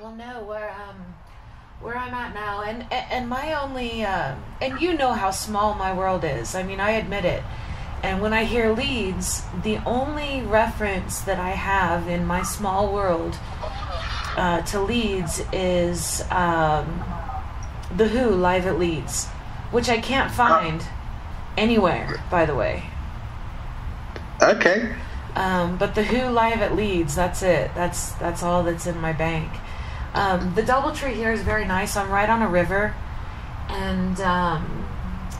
Well, no, where I'm at now, and my only, and you know how small my world is. I mean, I admit it. And when I hear Leeds, the only reference that I have in my small world to Leeds is The Who live at Leeds, which I can't find anywhere, by the way. Okay. But The Who live at Leeds, that's it. That's all that's in my bank. The DoubleTree here is very nice. I'm right on a river, and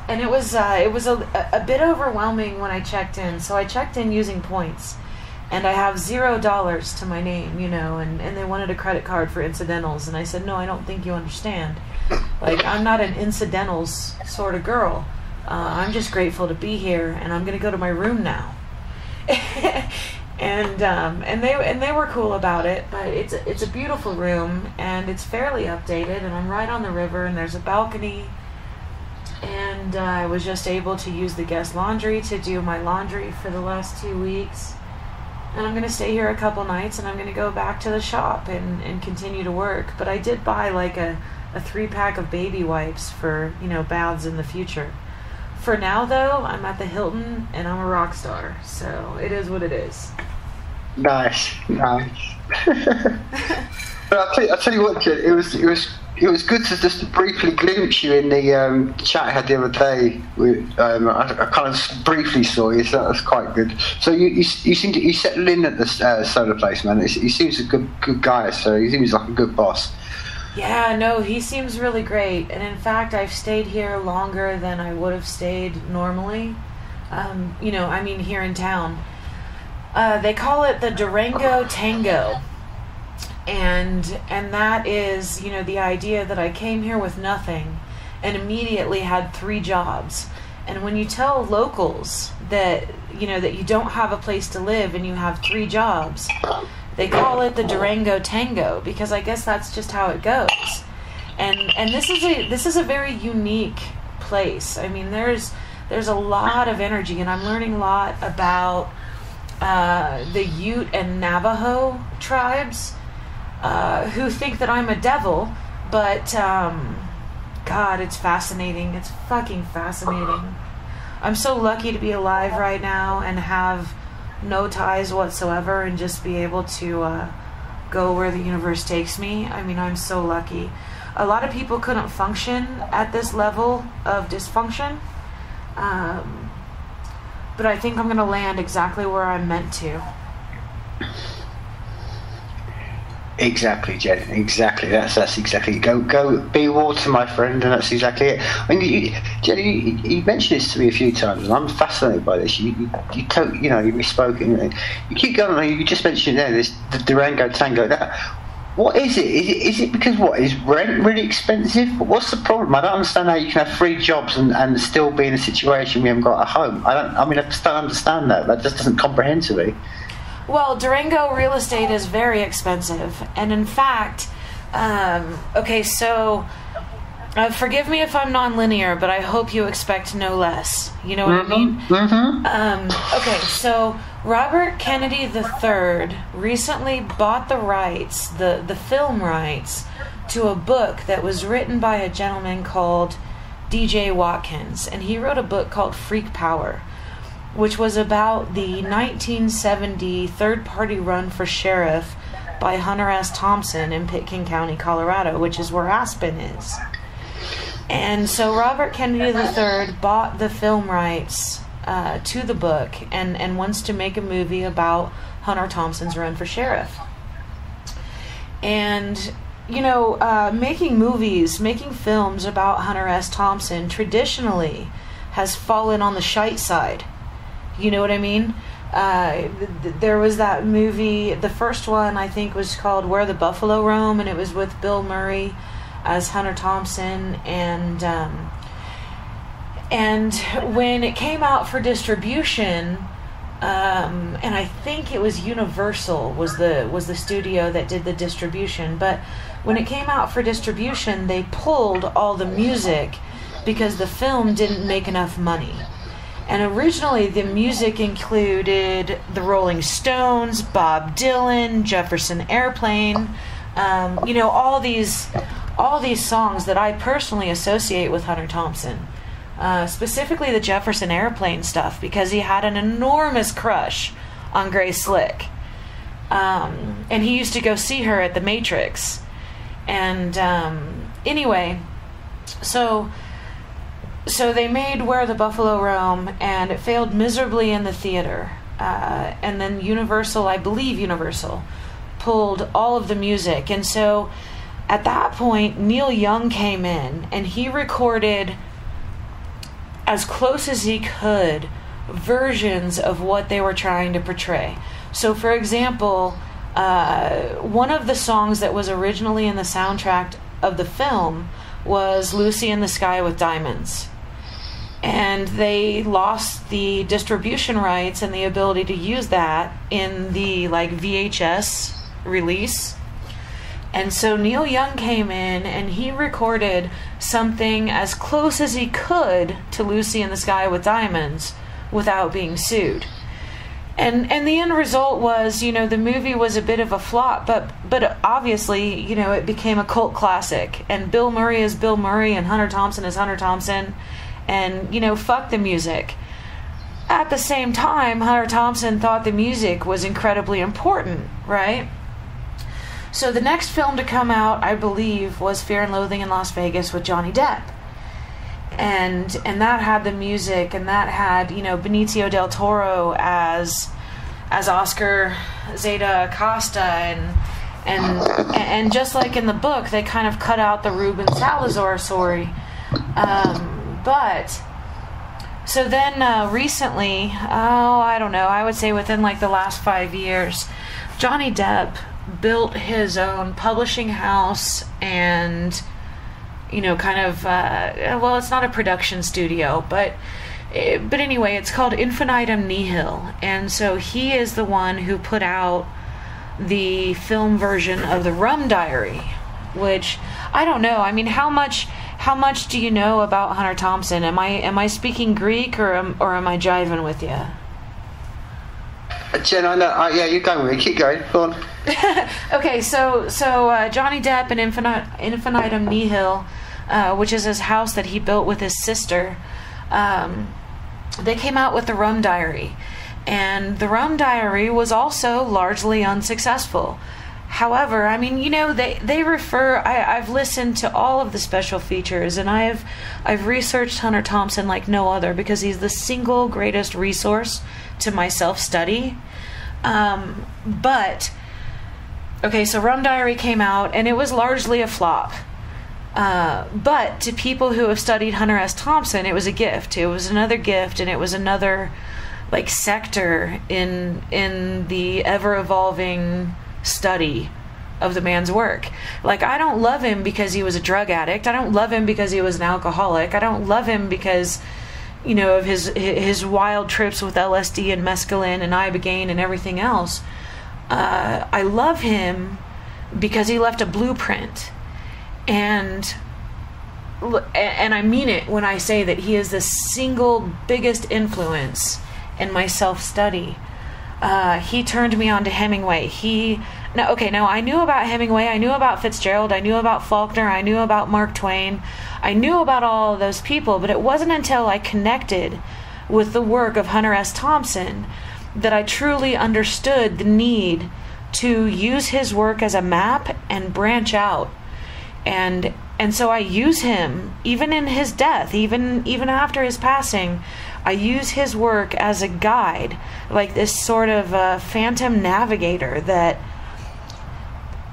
it was a bit overwhelming when I checked in. So I checked in using points, and I have $0 to my name, and they wanted a credit card for incidentals, and I said, no, I don't think you understand. Like, I'm not an incidentals sort of girl. I'm just grateful to be here, and I'm gonna go to my room now. and they were cool about it, but it's a beautiful room, and it's fairly updated, and I'm right on the river, and there's a balcony, and I was just able to use the guest laundry to do my laundry for the last 2 weeks, and I'm going to stay here a couple nights, and I'm going to go back to the shop and continue to work. But I did buy like a 3-pack of baby wipes for baths in the future. For now, though, I'm at the Hilton, and I'm a rock star, so it is what it is. Nice. But I'll tell you what, Jen, it was good to just briefly glimpse you in the chat I had the other day. I kind of briefly saw you, so that was quite good. So you seem to settled in at the solar place, man. He seems a good guy, so he seems like a good boss. Yeah, no, he seems really great, and in fact, I've stayed here longer than I would have stayed normally. Here in town. They call it the Durango Tango, and that is, the idea that I came here with nothing and immediately had 3 jobs. And when you tell locals that you don't have a place to live and you have 3 jobs, they call it the Durango Tango, because I guess that's just how it goes. And this is a very unique place. I mean, there's a lot of energy, and I'm learning a lot about the Ute and Navajo tribes, who think that I'm a devil, but God, it's fascinating. It's fucking fascinating. I'm so lucky to be alive right now and have no ties whatsoever and just be able to go where the universe takes me. I mean, I'm so lucky. A lot of people couldn't function at this level of dysfunction, but I think I'm going to land exactly where I'm meant to. Exactly, Jen. Exactly. That's exactly. Go. Be water, my friend, and that's exactly it. I mean, Jen, you mentioned this to me a few times, and I'm fascinated by this. You misspoke. You keep going. You just mentioned there the Durango Tango. What is it? Is it because is rent really expensive? What's the problem? I don't understand how you can have 3 jobs and still be in a situation we haven't got a home. I just don't understand that. That just doesn't comprehend to me. Well, Durango real estate is very expensive, and in fact, forgive me if I'm non-linear, but I hope you expect no less. You know what I mean? Mm-hmm. So Robert Kennedy III recently bought the rights, the film rights, to a book that was written by a gentleman called D.J. Watkins, and he wrote a book called Freak Power, which was about the 1970 third-party run for sheriff by Hunter S. Thompson in Pitkin County, Colorado, which is where Aspen is. And so Robert Kennedy III bought the film rights to the book and wants to make a movie about Hunter Thompson's run for sheriff. And, making films about Hunter S. Thompson traditionally has fallen on the shite side. You know what I mean? There was that movie, the first one I think was called Where the Buffalo Roam, and it was with Bill Murray as Hunter Thompson, and when it came out for distribution, and I think it was Universal was the studio that did the distribution, but when it came out for distribution, they pulled all the music because the film didn't make enough money. And originally the music included the Rolling Stones, Bob Dylan, Jefferson Airplane, All these songs that I personally associate with Hunter Thompson, specifically the Jefferson Airplane stuff, because he had an enormous crush on Grace Slick, and he used to go see her at the Matrix. And anyway, so they made Where the Buffalo Roam, and it failed miserably in the theater. And then Universal, I believe Universal, pulled all of the music. And so at that point, Neil Young came in, and he recorded, as close as he could, versions of what they were trying to portray. So, for example, one of the songs that was originally in the soundtrack of the film was Lucy in the Sky with Diamonds. And they lost the distribution rights and the ability to use that in the VHS release. And so Neil Young came in and he recorded something as close as he could to Lucy in the Sky with Diamonds without being sued. And the end result was, the movie was a bit of a flop, but obviously, it became a cult classic. And Bill Murray is Bill Murray, and Hunter Thompson is Hunter Thompson. And, fuck the music. At the same time, Hunter Thompson thought the music was incredibly important, right? So the next film to come out, I believe, was Fear and Loathing in Las Vegas with Johnny Depp. And that had the music, and that had, Benicio del Toro as Oscar Zeta Acosta, and just like in the book, they kind of cut out the Ruben Salazar story. But so then recently, I don't know, I would say within the last 5 years, Johnny Depp built his own publishing house and it's not a production studio, but anyway, it's called Infinitum Nihil. And so he is the one who put out the film version of the Rum Diary, which I don't know. I mean, how much do you know about Hunter Thompson? Am I speaking Greek or am I jiving with you? Jen, I know. Yeah, you're going with me. Keep going. Go on. Okay, so Johnny Depp and Infinitum Nihil, which is his house that he built with his sister, they came out with the Rum Diary. And the Rum Diary was also largely unsuccessful. However, I mean, they refer, I've listened to all of the special features, and I've researched Hunter Thompson like no other, because he's the single greatest resource to my self-study. But, okay, so Rum Diary came out, and it was largely a flop. But to people who have studied Hunter S. Thompson, it was a gift. It was another gift, and it was another, sector in the ever-evolving study of the man's work. I don't love him because he was a drug addict. I don't love him because he was an alcoholic. I don't love him because of his wild trips with LSD and mescaline and ibogaine and everything else. I love him because he left a blueprint, and I mean it when I say that he is the single biggest influence in my self-study. He turned me on to Hemingway. Now I knew about Hemingway, I knew about Fitzgerald, I knew about Faulkner, I knew about Mark Twain, I knew about all of those people, but it wasn't until I connected with the work of Hunter S. Thompson that I truly understood the need to use his work as a map and branch out. And so I use him, even in his death, even after his passing, I use his work as a guide, like this sort of phantom navigator that,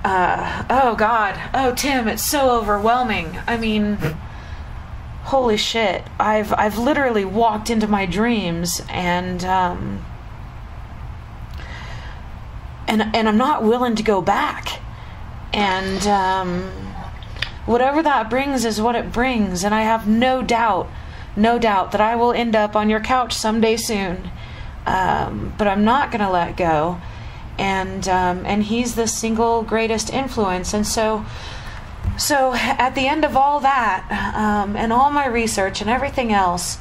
oh God, oh Tim, it's so overwhelming. I mean, holy shit, I've literally walked into my dreams and I'm not willing to go back. And whatever that brings is what it brings, and I have no doubt that I will end up on your couch someday soon. But I'm not going to let go. And he's the single greatest influence. And so at the end of all that, and all my research and everything else,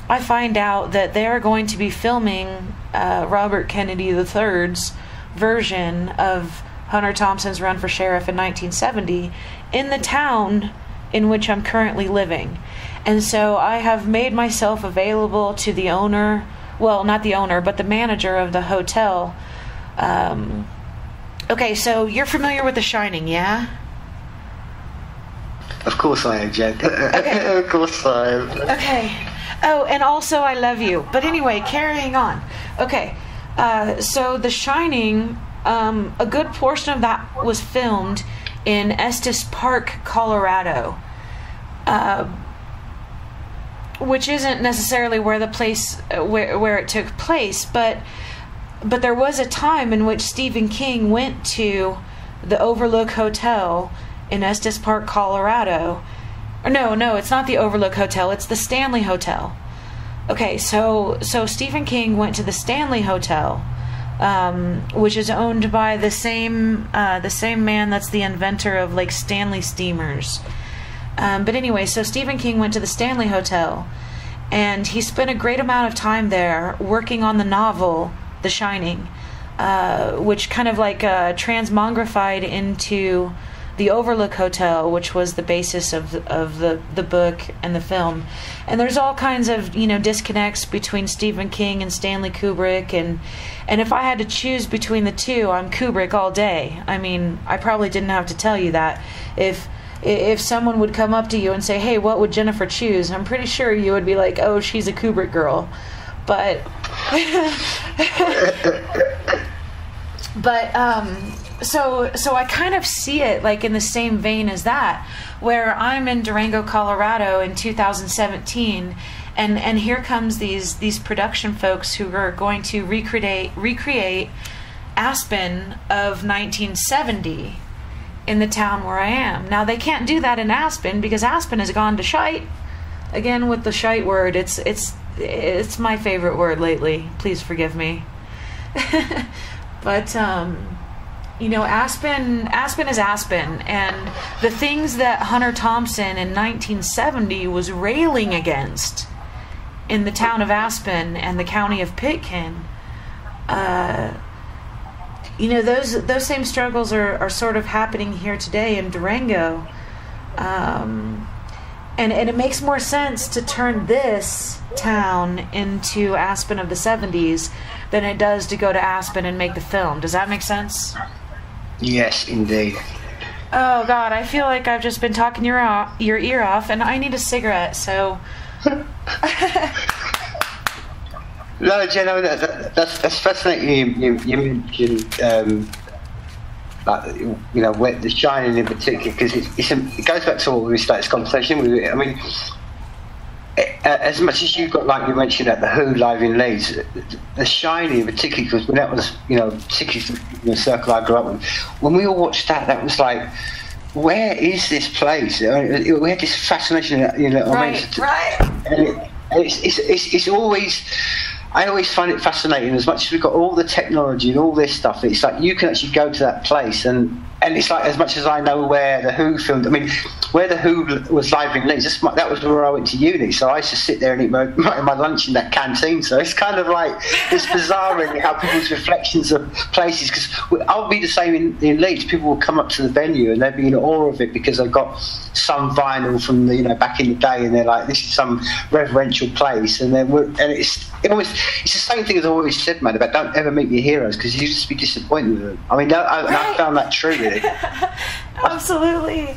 I find out that they are going to be filming Robert Kennedy III's version of Hunter Thompson's run for sheriff in 1970 in the town in which I'm currently living. And so I have made myself available to the owner, well, not the owner, but the manager of the hotel. Okay, so you're familiar with The Shining, yeah? Of course I am, Jen. Okay. Of course I am. Okay. Oh, and also I love you. But anyway, carrying on. Okay. So The Shining, a good portion of that was filmed in Estes Park, Colorado, which isn't necessarily where the place where it took place, but there was a time in which Stephen King went to the Overlook Hotel in Estes Park, Colorado. No, it's not the Overlook Hotel. It's the Stanley Hotel. Okay, so Stephen King went to the Stanley Hotel, which is owned by the same man that's the inventor of like Stanley steamers. But anyway, so Stephen King went to the Stanley Hotel, and he spent a great amount of time there working on the novel The Shining, which kind of like transmogrified into the Overlook Hotel, which was the basis of the book and the film. And there's all kinds of disconnects between Stephen King and Stanley Kubrick, and if I had to choose between the two, I'm Kubrick all day. I mean, I probably didn't have to tell you that. If someone would come up to you and say, "Hey, what would Jennifer choose?" I'm pretty sure you would be like, "Oh, she's a Kubrick girl." But So I kind of see it like in the same vein as that, where I'm in Durango, Colorado in 2017, and here comes these production folks who are going to recreate Aspen of 1970 in the town where I am. Now they can't do that in Aspen because Aspen has gone to shite. Again with the shite word, it's my favorite word lately. Please forgive me. But Aspen is Aspen, and the things that Hunter Thompson in 1970 was railing against in the town of Aspen and the county of Pitkin, those same struggles are sort of happening here today in Durango, and it makes more sense to turn this town into Aspen of the 70s than it does to go to Aspen and make the film. Does that make sense? Yes, indeed. Oh God, I feel like I've just been talking your ear off, and I need a cigarette. So. No, Jen, that's fascinating. You mentioned, where The Shining in particular, because it goes back to what we started this conversation with. I mean, as much as you've got, like you mentioned, at the Who live in Leeds, The Shining in particular, because when that was, particularly the circle I grew up with, when we all watched that was like, where is this place? We had this fascination, right. And it's always. I always find it fascinating. As much as we've got all the technology and all this stuff, it's like you can actually go to that place, and it's like, as much as I know where the Who filmed. I mean, where the Who was live in Leeds, that was where I went to uni. So I used to sit there and eat my lunch in that canteen. So it's kind of like it's bizarre really how people's reflections of places. Because I'll be the same in Leeds. People will come up to the venue and they'll be in awe of it because they've got some vinyl from back in the day, and they're like, this is some reverential place, and it's the same thing as I always said, man, about don't ever meet your heroes because you just be disappointed with them. I mean, I found that true, really. Absolutely.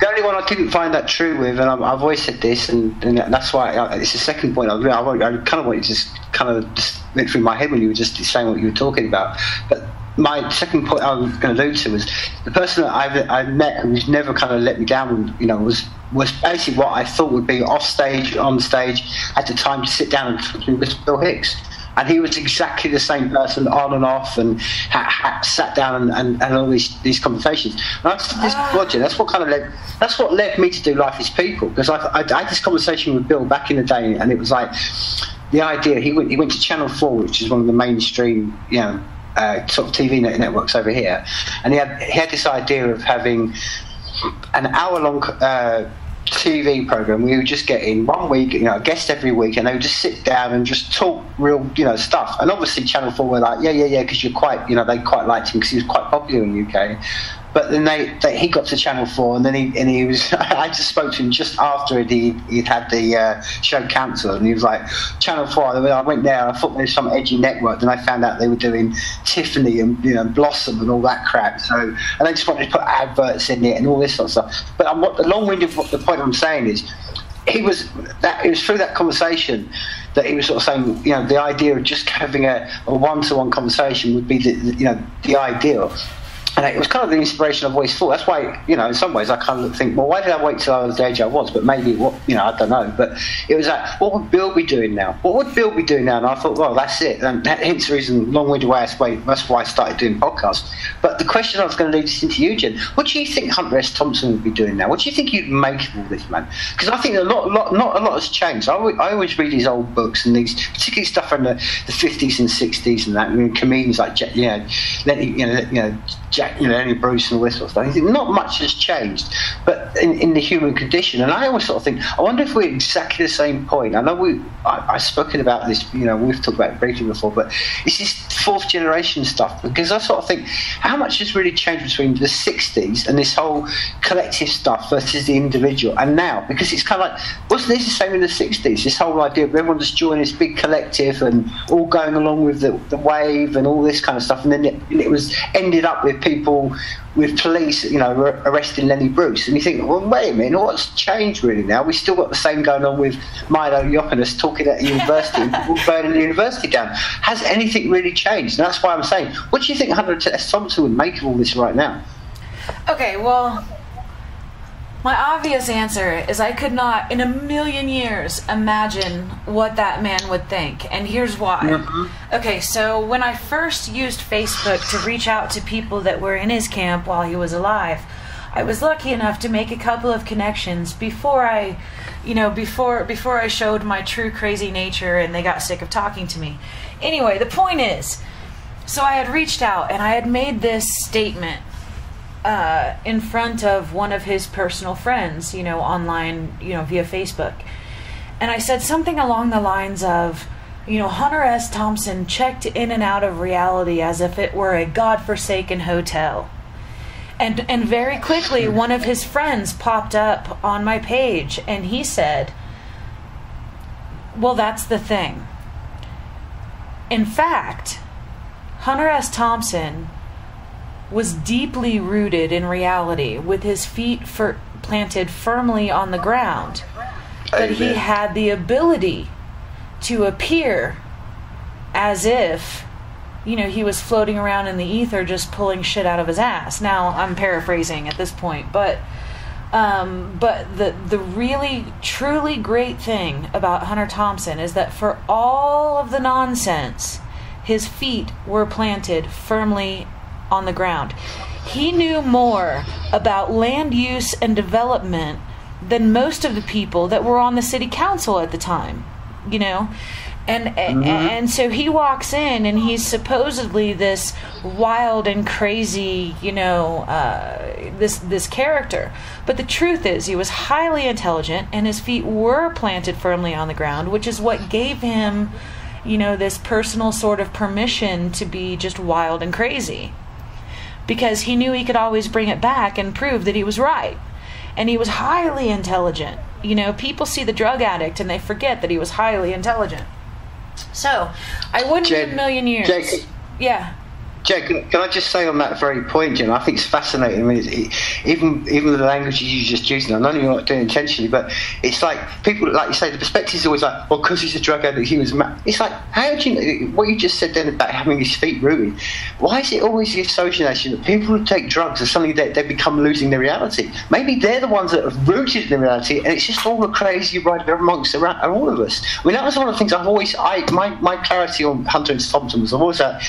The only one I didn't find that true with, and I've always said this, and that's why it's the second point. I kind of wanted to just went through my head when you were just saying what you were talking about. But my second point I was going to allude to was the person that I've met who's never kind of let me down, was basically what I thought would be off stage, on stage, at the time to sit down and talk to me with Bill Hicks. And he was exactly the same person on and off, and sat down and all these conversations. And I said, Roger, that's what led me to do Life is People, because I had this conversation with Bill back in the day, and it was like the idea. He went to Channel 4, which is one of the mainstream, sort of TV networks over here, and he had this idea of having an hour-long TV program. We would just get in one week, a guest every week, and they would just sit down and just talk real, stuff. And obviously Channel 4 were like, yeah, because you're quite, they quite liked him because he was quite popular in the UK. But then he got to Channel 4, and then he was. I just spoke to him just after he'd had the show cancelled, and he was like, Channel 4. I went there. I thought there was some edgy network, then I found out they were doing Tiffany and Blossom and all that crap. So, and they just wanted to put adverts in it and all this sort of stuff. But the long-winded the point I'm saying is, it was through that conversation that he was sort of saying, the idea of just having a one-to-one conversation would be the ideal. And it was kind of the inspiration I've always thought. That's why, in some ways, I kind of think, well, why did I wait till I was the age I was? But maybe, I don't know. But it was like, what would Bill be doing now? What would Bill be doing now? And I thought, well, that's it. And hence the reason, long-winded way, that's why I started doing podcasts. But the question I was going to lead this into you, Jen, what do you think Hunter S. Thompson would be doing now? What do you think you'd make of all this, man? Because I think not a lot has changed. I always read his old books and these, particularly stuff from the 50s and 60s and that. Comedians like Lenny Bruce and all this sort of stuff. I think not much has changed, but in the human condition. And I always sort of think, I wonder if we're exactly the same point. I know I've spoken about this, we've talked about it briefly before, but it's this fourth generation stuff, because I sort of think, how much has really changed between the 60s and this whole collective stuff versus the individual, and now? Because it's kind of like, wasn't this the same in the 60s? This whole idea of everyone just joining this big collective and all going along with the wave and all this kind of stuff, and then it was ended up with people, with police, arresting Lenny Bruce, and you think, well, wait a minute, what's changed really now? We still got the same going on with Milo Yiannopoulos talking at a university and people burning the university down. Has anything really changed? And that's why I'm saying, what do you think Hunter S. Thompson would make of all this right now? Okay, well, my obvious answer is I could not in a million years imagine what that man would think, and here's why. Mm-hmm. Okay, so when I first used Facebook to reach out to people that were in his camp while he was alive, I was lucky enough to make a couple of connections before I showed my true crazy nature and they got sick of talking to me. Anyway, the point is, so I had reached out and I had made this statement in front of one of his personal friends, online, via Facebook. And I said something along the lines of, Hunter S. Thompson checked in and out of reality as if it were a godforsaken hotel. And very quickly, one of his friends popped up on my page, and he said, well, that's the thing. In fact, Hunter S. Thompson was deeply rooted in reality, with his feet planted firmly on the ground. But he had the ability to appear as if, he was floating around in the ether just pulling shit out of his ass. Now, I'm paraphrasing at this point, but the really, truly great thing about Hunter Thompson is that for all of the nonsense, his feet were planted firmly on the ground. He knew more about land use and development than most of the people that were on the city council at the time, and so he walks in and he's supposedly this wild and crazy, this character. But the truth is, he was highly intelligent and his feet were planted firmly on the ground, which is what gave him, this personal sort of permission to be just wild and crazy. Because he knew he could always bring it back and prove that he was right. And he was highly intelligent. People see the drug addict and they forget that he was highly intelligent. So, I wouldn't in a million years. Yeah. Jake, can I just say on that very point, Jim? I think it's fascinating. I mean, even the language you just using, I know you're not doing it intentionally, but it's like people, like you say, the perspective is always like, well, because he's a drug addict, he was mad. It's like, how do you, what you just said then about having his feet rooted, why is it always the association that people who take drugs are something that they become losing their reality? Maybe they're the ones that have rooted in their reality, and it's just all the crazy ride amongst all of us. I mean, that was one of the things I've always, my clarity on Hunter S. Thompson was always that,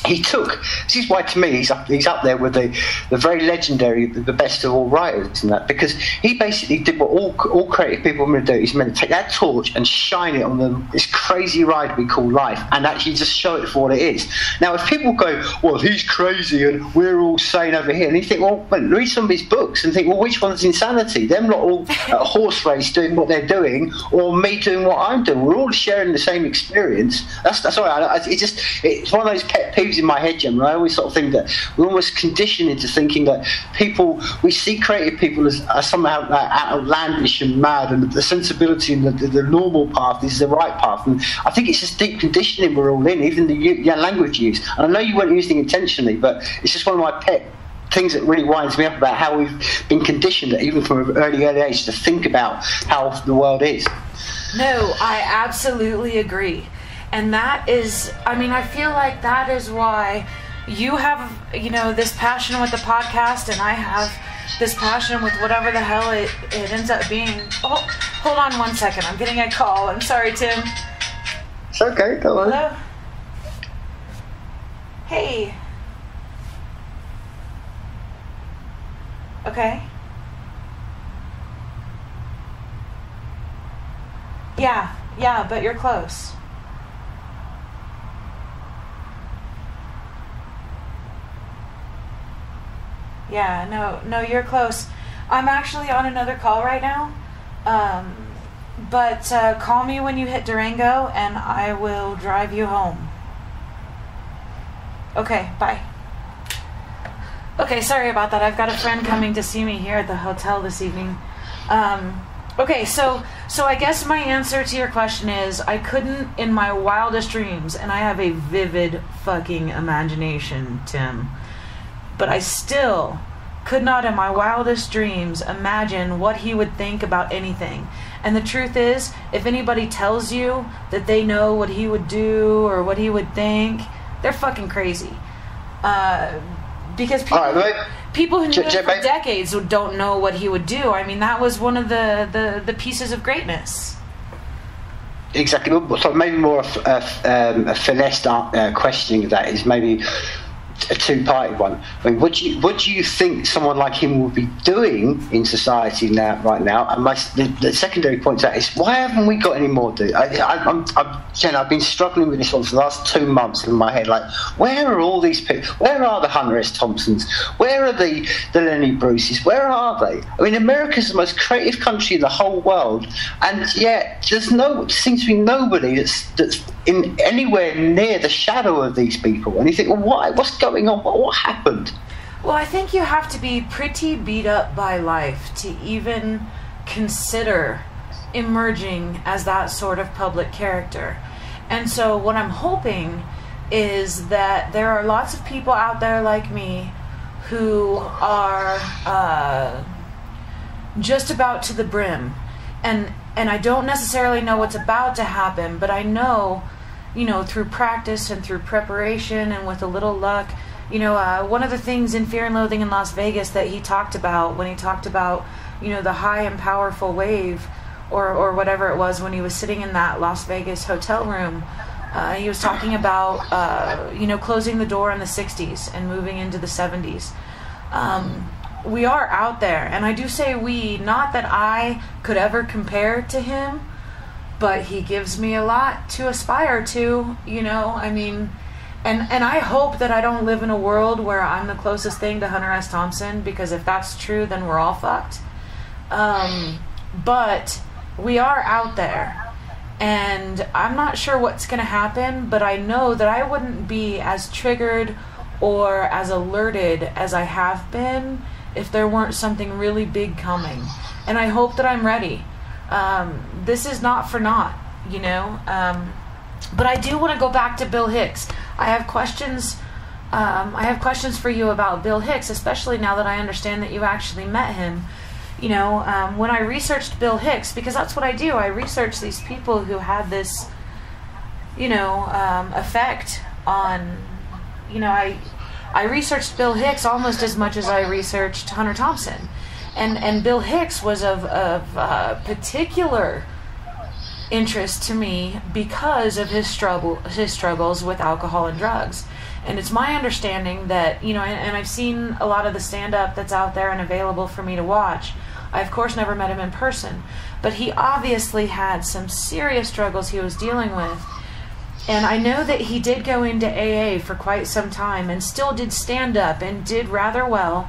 this is why to me he's up there with the very legendary, the best of all writers, and that, because he basically did what all creative people are meant to do. He's meant to take that torch and shine it on this crazy ride we call life, and actually just show it for what it is. Now, if people go, well, he's crazy and we're all sane over here, and you think, well, read some of his books and think, well, which one's insanity? Them lot all at a horse race doing what they're doing, or me doing what I'm doing. We're all sharing the same experience. That's all right. It's one of those pet peeves in my head, Jim. And I always sort of think that we're almost conditioned into thinking that we see creative people as somehow outlandish and mad, and the sensibility and the normal path is the right path. And I think it's just deep conditioning we're all in, even the language use. And I know you weren't using it intentionally, but it's just one of my pet things that really winds me up about how we've been conditioned, even from an early age, to think about how the world is. No, I absolutely agree. And that is, I feel like that is why you have, this passion with the podcast, and I have this passion with whatever the hell it ends up being. Oh, hold on 1 second. I'm getting a call. I'm sorry, Tim. It's okay. Go on. Hello? Hey. Okay. Yeah, but you're close. Yeah, no, you're close. I'm actually on another call right now. But call me when you hit Durango and I will drive you home. Okay, bye. Okay, sorry about that. I've got a friend coming to see me here at the hotel this evening. Okay, so I guess my answer to your question is I couldn't in my wildest dreams, and I have a vivid fucking imagination, Tim, but I still could not in my wildest dreams imagine what he would think about anything. And the truth is, if anybody tells you that they know what he would do or what he would think, they're fucking crazy. Because people who knew him for decades don't know what he would do. That was one of the pieces of greatness. Exactly. So maybe more a finessed questioning of that is maybe a two-parted one. What do you think someone like him would be doing in society right now? And the secondary point to that is, why haven't we got any more? Jen, I've been struggling with this one for the last 2 months in my head. Like, where are all these people? Where are the Hunter S. Thompsons? Where are the Lenny Bruces? Where are they? America's the most creative country in the whole world, and yet seems to be nobody that's in anywhere near the shadow of these people. And you think, well, what's going on? What happened? Well, I think you have to be pretty beat up by life to even consider emerging as that sort of public character. And so what I'm hoping is that there are lots of people out there like me who are just about to the brim. And I don't necessarily know what's about to happen, but I know, through practice and through preparation and with a little luck, one of the things in Fear and Loathing in Las Vegas that he talked about when he talked about, the high and powerful wave or whatever it was when he was sitting in that Las Vegas hotel room, he was talking about, closing the door in the 60s and moving into the 70s. We are out there, and I do say we, not that I could ever compare to him, but he gives me a lot to aspire to, and I hope that I don't live in a world where I'm the closest thing to Hunter S. Thompson, because if that's true, then we're all fucked. But we are out there, and I'm not sure what's going to happen, but I know that I wouldn't be as triggered or as alerted as I have been if there weren't something really big coming. And I hope that I'm ready. This is not for naught, but I do want to go back to Bill Hicks. I have questions for you about Bill Hicks, especially now that I understand that you actually met him. When I researched Bill Hicks, because that's what I do, I research these people who had this, effect on, I researched Bill Hicks almost as much as I researched Hunter Thompson. And Bill Hicks was of particular interest to me because of his struggles with alcohol and drugs. And it's my understanding that, you know, and I've seen a lot of the stand-up that's out there and available for me to watch. I, of course, never met him in person, but he obviously had some serious struggles he was dealing with. And I know that he did go into AA for quite some time and still did stand-up and did rather well.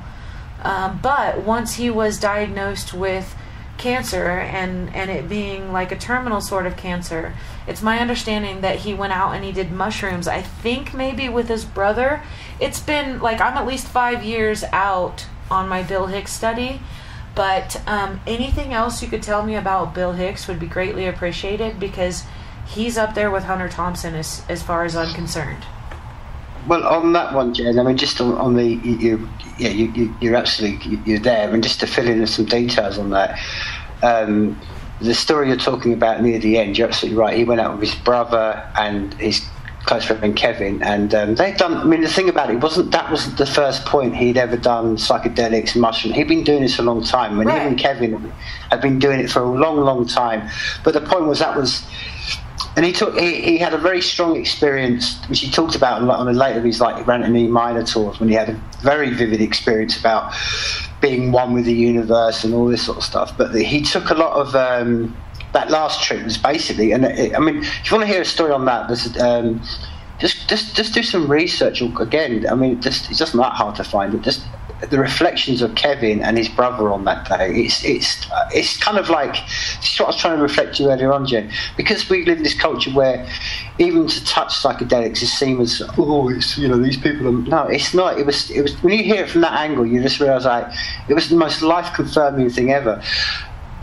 But once he was diagnosed with cancer and it being like a terminal sort of cancer, it's my understanding that he went out and he did mushrooms, I think maybe with his brother. It's been like, I'm at least 5 years out on my Bill Hicks study, but anything else you could tell me about Bill Hicks would be greatly appreciated, because he's up there with Hunter Thompson as far as I'm concerned. Well, on that one, Jen, I mean, just on the, you're absolutely, you're there. I mean, just to fill in some details on that, the story you're talking about near the end, you're absolutely right. He went out with his brother and his close friend Kevin, and they'd done, I mean, the thing about it wasn't the first point he'd ever done psychedelics, mushroom. He'd been doing this a long time. When right. Him and Kevin had been doing it for a long, long time. But the point was and he had a very strong experience, which he talked about a lot on a later of his like Ranting E Minor tours, when he had a very vivid experience about being one with the universe and all this sort of stuff. But he took a lot of that last trip was basically, and I mean, if you want to hear a story on that, there's just do some research. Again, I mean, it's just not hard to find. But just the reflections of Kevin and his brother on that day. It's kind of like, this is what I was trying to reflect to you earlier on, Jen. Because we live in this culture where even to touch psychedelics is seen as, oh, it's, you know, these people are, no, it's not. It was when you hear it from that angle, you just realise like it was the most life confirming thing ever.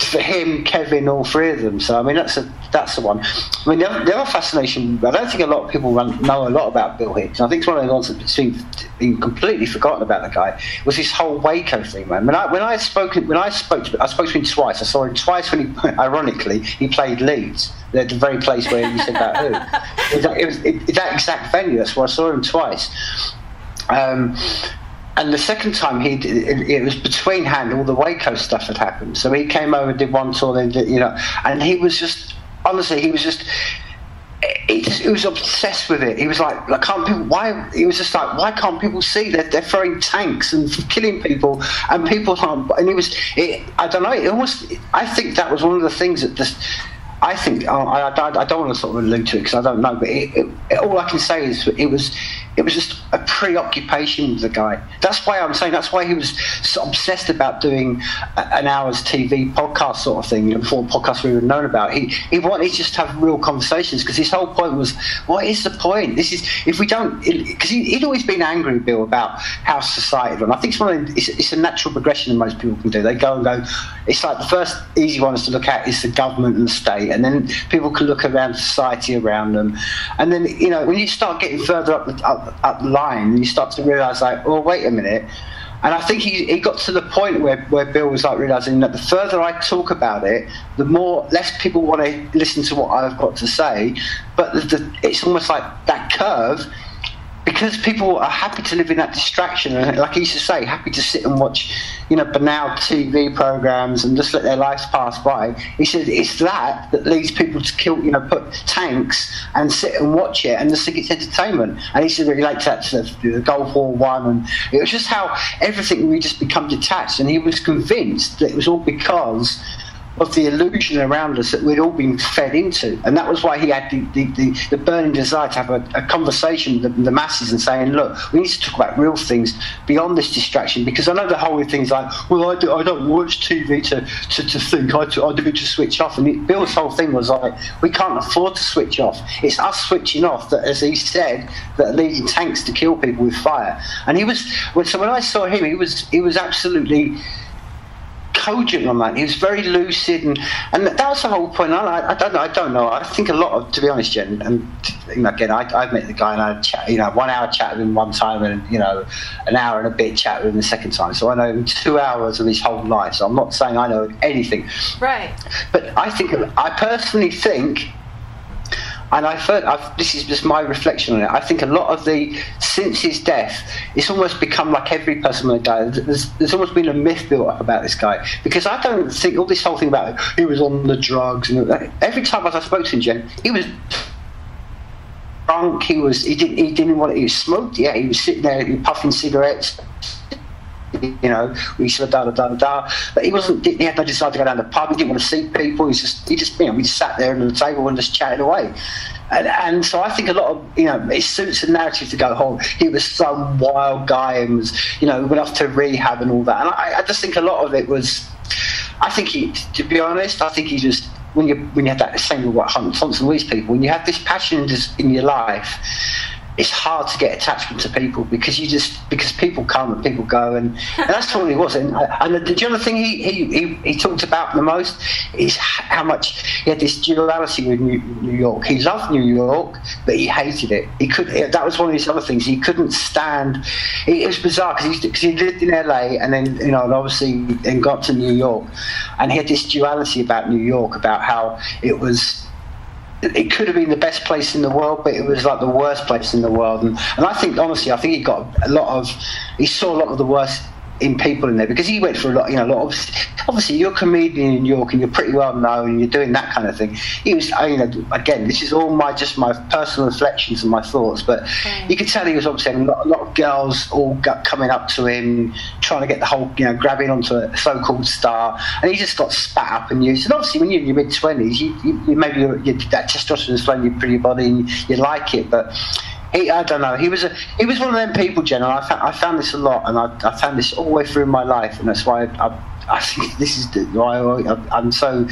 For him, Kevin, all three of them. So I mean, that's the one. I mean, the other fascination, I don't think a lot of people know a lot about Bill Hicks. I think it's one of the ones that's been completely forgotten about the guy, was his whole Waco thing, man. When I spoke to him twice. I saw him twice when he, ironically, he played Leeds, the very place where you said about who. It was that exact venue. That's where I saw him twice. And the second time it was between hand, all the Waco stuff had happened. So he came over, did one tour, then did, you know, and he was just, honestly, he was obsessed with it. He was like can't people? Why? He was just like, why can't people see that they're throwing tanks and killing people, and people aren't? And I don't know. It almost, I think that was one of the things that just. I think I don't want to sort of allude to it because I don't know, but all I can say is it was just a preoccupation with the guy. That's why I'm saying, that's why he was so obsessed about doing an hour's TV podcast sort of thing, you know, before podcasts we were known about. He wanted just to have real conversations, because his whole point was, what is the point? This is, if we don't, because he'd always been angry, Bill, about how society run. I think it's a natural progression that most people can do. They go and go, it's like the first easy one is to look at is the government and the state, and then people can look around society around them, and then, you know, when you start getting further up the line, you start to realise like, oh, wait a minute. And I think he got to the point where Bill was like realising that the further I talk about it, the less people want to listen to what I've got to say. But it's almost like that curve, because people are happy to live in that distraction, and like he used to say, happy to sit and watch, you know, banal TV programs and just let their lives pass by. He said it's that leads people to kill, you know, put tanks and sit and watch it and just think it's entertainment. And he said it relates that to the Gulf War I, and it was just how everything, we just become detached. And he was convinced that it was all because of the illusion around us that we'd all been fed into. And that was why he had the burning desire to have a conversation with the masses and saying, look, we need to talk about real things beyond this distraction. Because I know the whole thing's like, well, I don't watch TV to think, I do it to switch off. And Bill's whole thing was like, we can't afford to switch off. It's us switching off that, as he said, that are leading tanks to kill people with fire. And so when I saw him, he was absolutely cogent on that. He was very lucid, and that was the whole point. I don't know. I think a lot of, to be honest, Jen, and you know, again, I've met the guy and I had chat, you know, 1 hour chat with him one time, and you know, an hour and a bit chat with him the second time. So I know him 2 hours of his whole life. So I'm not saying I know anything, right? But I personally think And this is just my reflection on it. I think a lot of since his death, it's almost become like every person when they die. There's almost been a myth built up about this guy, because I don't think all this whole thing about he was on the drugs and every time I spoke to him, Jen, he was drunk. He didn't want it. He was smoked. Yeah, he was sitting there puffing cigarettes. We sort of but he wasn't. He had no desire to go down the pub. He didn't want to see people. We just sat there at the table and just chatted away. And so I think a lot of it suits the narrative to go, oh, he was some wild guy and was went off to rehab and all that. And I just think a lot of it was. I think to be honest, I think he just when you have that same with what Thompson Lee's people, when you have this passion in your life, it's hard to get attachment to people because people come and people go, and that's what he was. And the other thing he talked about the most is how much he had this duality with New York. He loved New York, but he hated it. That was one of his other things. He couldn't stand. It was bizarre because he lived in LA and then and obviously then got to New York, and he had this duality about New York, about how it could have been the best place in the world, but it was like the worst place in the world. And I think, honestly, he got he saw a lot of the worst in people in there, because he went through a lot, obviously you're a comedian in New York and you're pretty well known and you're doing that kind of thing. He was, again, this is all my personal reflections and my thoughts, but you could tell he was obviously having a lot of girls all coming up to him, trying to get the whole, grabbing onto a so-called star, and he just got spat up and used. And obviously when you're in your mid-20s, you maybe that testosterone's flowing through your body and you like it, but I don't know. He was one of them people, Jen, and I found this a lot, and I found this all the way through my life, and that's why I think this is why I'm so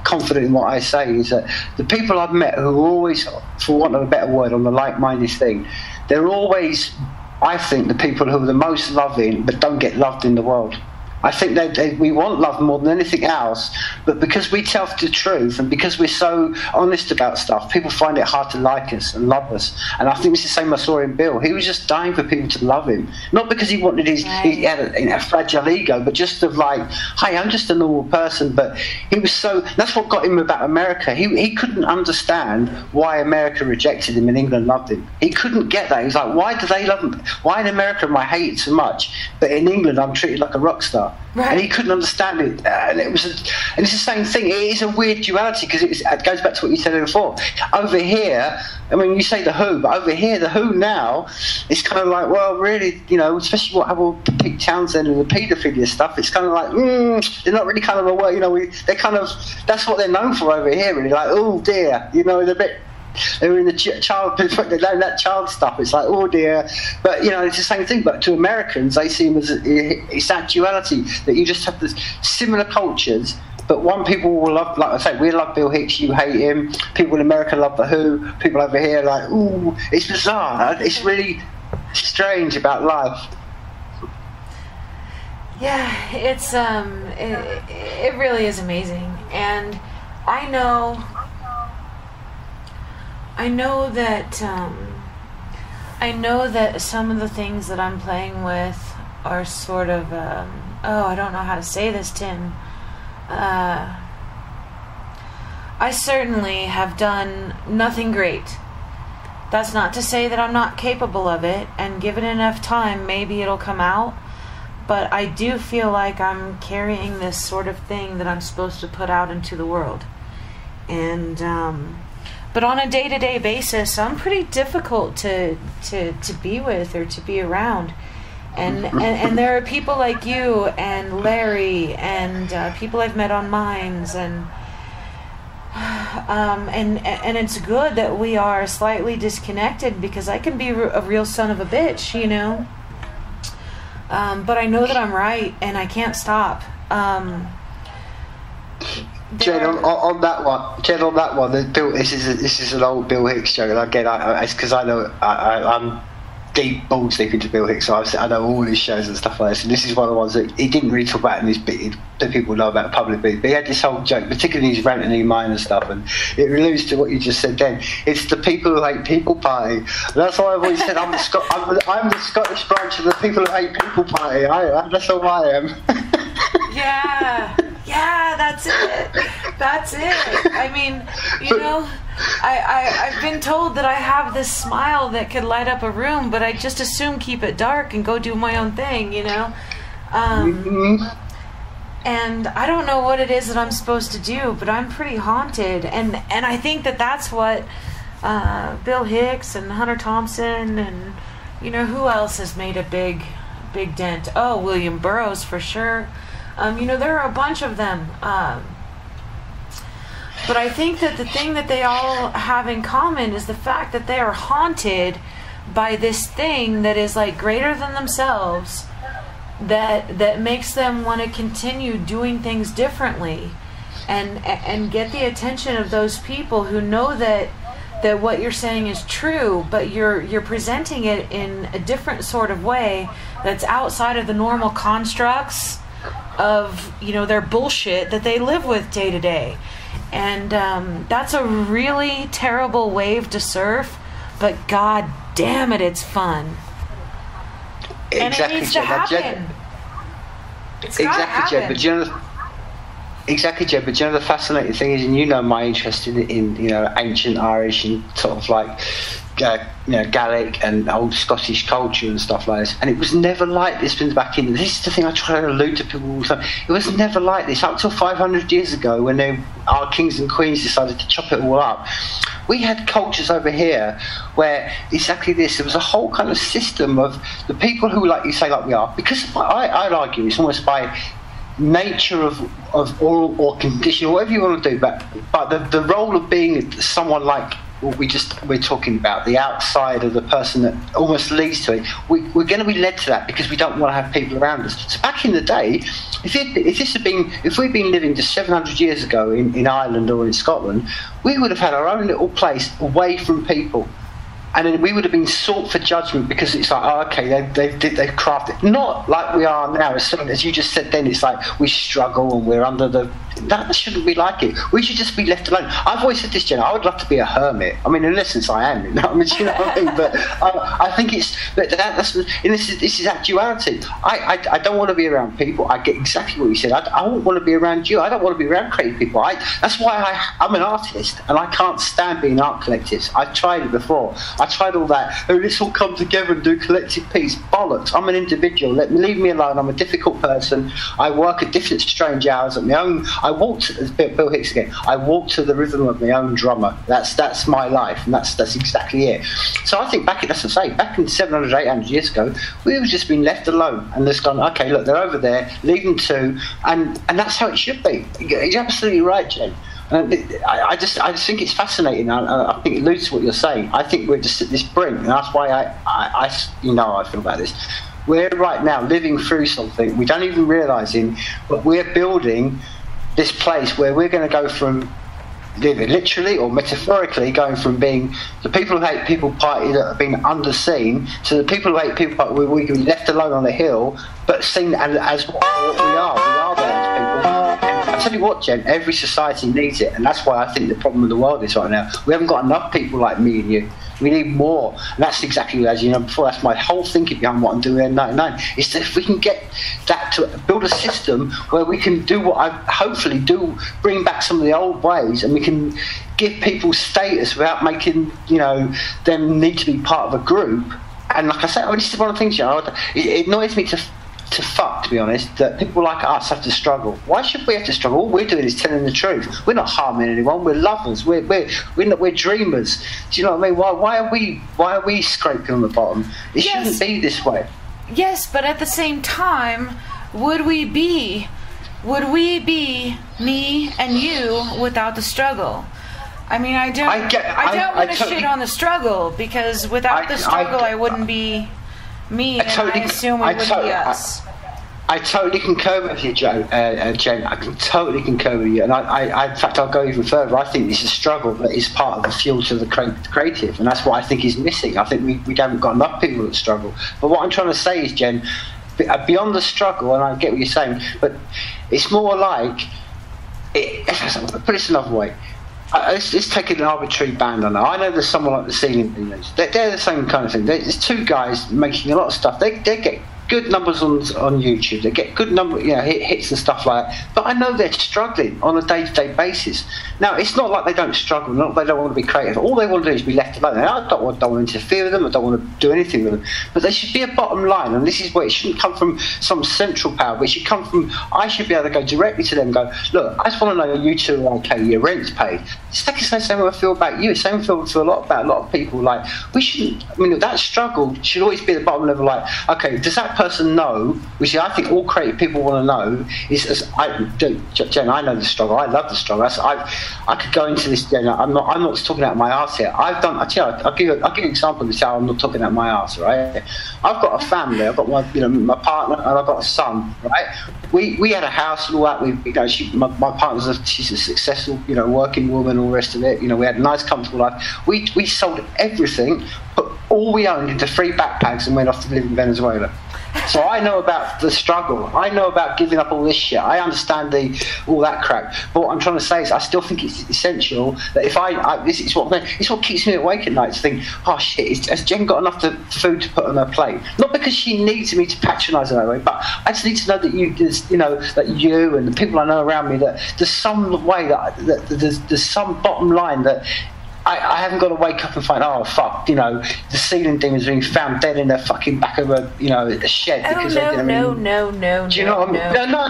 confident in what I say, is that the people I've met who are always, for want of a better word, on the like-minded thing, they're always, I think, the people who are the most loving but don't get loved in the world. I think we want love more than anything else, but because we tell the truth and because we're so honest about stuff, people find it hard to like us and love us. And I think it's the same I saw in Bill. He was just dying for people to love him, not because he wanted he had a fragile ego, but just of like, hey, I'm just a normal person. But he was that's what got him about America. He couldn't understand why America rejected him and England loved him. He couldn't get that. He was like, why do they love him? Why in America am I hated so much, but in England I'm treated like a rock star? Right. And he couldn't understand it, and it's the same thing. It is a weird duality because it goes back to what you said before. Over here, I mean, you say the Who, but over here, the Who now is kind of like, well, really, especially what happened with Pete Townsend and the paedophilia stuff. It's kind of like, they're not really kind of aware. They're kind of, that's what they're known for over here, really. Like, oh dear, they're a bit. They were in the that child stuff. It's like, oh dear, but it's the same thing. But to Americans, they see him as it's that duality that you just have the similar cultures. But one people will love, like I say, we love Bill Hicks, you hate him. People in America love the Who. People over here like, ooh, it's bizarre. It's really strange about life. Yeah, it's it really is amazing, and I know that some of the things that I'm playing with are sort of I don't know how to say this, Tim. I certainly have done nothing great. That's not to say that I'm not capable of it, and given enough time, maybe it'll come out. But I do feel like I'm carrying this sort of thing that I'm supposed to put out into the world. And but on a day-to-day basis, I'm pretty difficult to be with or to be around. And there are people like you and Larry and people I've met on Minds and it's good that we are slightly disconnected, because I can be a real son of a bitch, but I know that I'm right and I can't stop. Jen, on that one, this is an old Bill Hicks joke, and again, it's because I know I'm deep balls deep into Bill Hicks, so I know all his shows and stuff like this. And this is one of the ones that he didn't really talk about in his bit that people know about publicly. But he had this whole joke, particularly his rant and mine and stuff, and it alludes to what you just said then. It's the people who hate people party. And that's why I've always said I'm the Scottish branch of the people who hate people party. That's all I am. Yeah, that's it. I mean, I've been told that I have this smile that could light up a room, but I just assume keep it dark and go do my own thing, you know? And I don't know what it is that I'm supposed to do, but I'm pretty haunted. And I think that that's what Bill Hicks and Hunter Thompson and, you know, who else has made a big dent? Oh, William Burroughs for sure. You know, there are a bunch of them. But I think that the thing that they all have in common is the fact that they are haunted by this thing that is like greater than themselves, that makes them want to continue doing things differently, and get the attention of those people who know that what you're saying is true, but you're presenting it in a different sort of way that's outside of the normal constructs of, you know, their bullshit that they live with day to day. And that's a really terrible wave to surf, but god damn it, it's fun. And Exactly, it needs to Jen. happen. It's gotta Exactly, Jen. happen. But you know, exactly, Jen. But you know the fascinating thing is, and you know my interest in you know ancient Irish and sort of like you know Gaelic and old Scottish culture and stuff like this. And it was never like this. Back in this is the thing I try to allude to people all the time. It was never like this up till 500 years ago when our kings and queens decided to chop it all up. We had cultures over here where exactly this. There was a whole kind of system of the people who, like you say, like we are. Because I'd argue it's almost by nature of oral or condition, or whatever you want to do. But the role of being someone like what we're talking about, the outside of the person that almost leads to it, we're going to be led to that because we don't want to have people around us. So back in the day, if we'd been living just 700 years ago in Ireland or in Scotland, we would have had our own little place away from people. And then we would have been sought for judgment because it's like, oh, okay, they've crafted. Not like we are now. As you just said then, it's like we struggle and we're under the... That shouldn't be like it. We should just be left alone. I've always said this, Jen, I would love to be a hermit. I mean, in essence, I am. You know what I mean? You know what I mean? But I think it's... But this is that duality. I don't want to be around people. I get exactly what you said. I don't want to be around you. I don't want to be around crazy people. That's why I'm an artist, and I can't stand being art collectives. I've tried it before. I tried all that. Oh, let's all come together and do collective piece. Bollocks. I'm an individual. Leave me alone. I'm a difficult person. I work at different strange hours at my own. I walk to Bill Hicks again. I walk to the rhythm of my own drummer. That's my life, and that's exactly it. So I think back in 700, 800 years ago, we have just been left alone and just gone, okay, look, they're over there, leave them to, and that's how it should be. You're absolutely right, Jen. I just think it's fascinating. I think it alludes to what you're saying. I think we're just at this brink, and that's why I you know how I feel about this. We're right now living through something we don't even realising, but we're building this place where we're going to go from living literally or metaphorically, going from being the people who hate people party that have been underseen to the people who hate people party where we can be left alone on the hill, but seen as what we are. We are those people. I tell you what, Jen, every society needs it, and that's why I think the problem of the world is right now. We haven't got enough people like me and you. We need more, and that's exactly, as you know before, that's my whole thinking behind what I'm doing in 99, is that if we can get that to build a system where we can do what I hopefully do, bring back some of the old ways, and we can give people status without making, you know, them need to be part of a group. And like I said, this is one of the things, you know, it annoys me to fuck, to be honest, that people like us have to struggle. Why should we have to struggle? All we're doing is telling the truth. We're not harming anyone. We're lovers. We're dreamers. Do you know what I mean? Why are we scraping on the bottom? It shouldn't be this way. Yes, but at the same time, would we be me and you without the struggle? I mean, I don't want to shit on the struggle, because without the struggle, I wouldn't be me, and I assume we wouldn't be us. I totally concur with you, Jen. I can totally concur with you, and I in fact, I'll go even further. I think this is a struggle that is part of the fuel to the creative, and that's what I think is missing. I think we haven't got enough people that struggle. But what I'm trying to say is, Jen, beyond the struggle, and I get what you're saying, but it's more like, put this another way. Let's take an arbitrary band on that. I know there's someone like the Ceiling Boomers. They're the same kind of thing. There's two guys making a lot of stuff. They get good numbers on YouTube. They get good hits and stuff like that. But I know they're struggling on a day-to-day basis. Now, it's not like they don't struggle. Not they don't want to be creative. All they want to do is be left alone. I don't want to interfere with them. I don't want to do anything with them. But there should be a bottom line, and this is where it shouldn't come from some central power. But it should come from. I should be able to go directly to them and go, look, I just want to know you two are okay. Your rent's paid. It's like the same way I feel about you. Same feel a lot about a lot of people. Like we shouldn't. I mean, that struggle should always be at the bottom level. Like, okay, does that person know? Which I think all creative people want to know is. Jen, I know the struggle. I love the struggle. I could go into this. Jen, I'm not talking out my arse here. I've done. I'll give you an example of how I'm not talking out my arse. Right? I've got a family. I've got my partner, and I've got a son. Right? We had a house and all that. My partner's she's a successful working woman, all the rest of it. We had a nice, comfortable life. We sold everything, put all we owned into 3 backpacks and went off to live in Venezuela. So I know about the struggle. I know about giving up all this shit. I understand all that crap. But what I'm trying to say is, I still think it's essential that if it's what keeps me awake at night to think, oh shit, has Jen got enough food to put on her plate? Not because she needs me to patronise her that way, but I just need to know that that you and the people I know around me, that there's some way that there's some bottom line that. I haven't got to wake up and find, oh fuck, the ceiling demons being found dead in the fucking back of a shed. Because no. Do you know what I mean? No.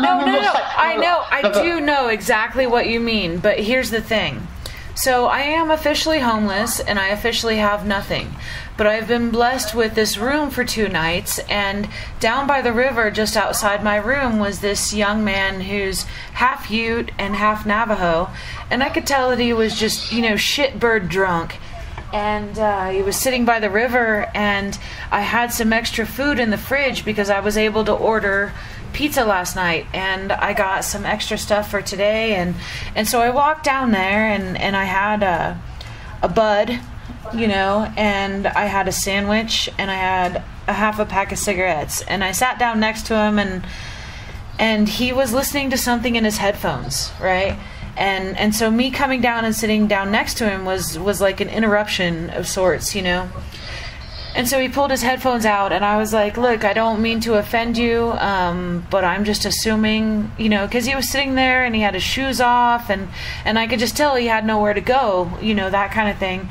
I know. I do know exactly what you mean, but here's the thing. So I am officially homeless, and I officially have nothing. But I've been blessed with this room for 2 nights, and down by the river just outside my room was this young man who's half Ute and half Navajo, and I could tell that he was just, shitbird drunk. And he was sitting by the river, and I had some extra food in the fridge because I was able to order pizza last night, and I got some extra stuff for today, and so I walked down there, and I had a bud, and I had a sandwich, and I had a half a pack of cigarettes, and I sat down next to him, and he was listening to something in his headphones, right? And so me coming down and sitting down next to him was like an interruption of sorts, And so he pulled his headphones out, and I was like, look, I don't mean to offend you, but I'm just assuming, because he was sitting there and he had his shoes off, and I could just tell he had nowhere to go, that kind of thing.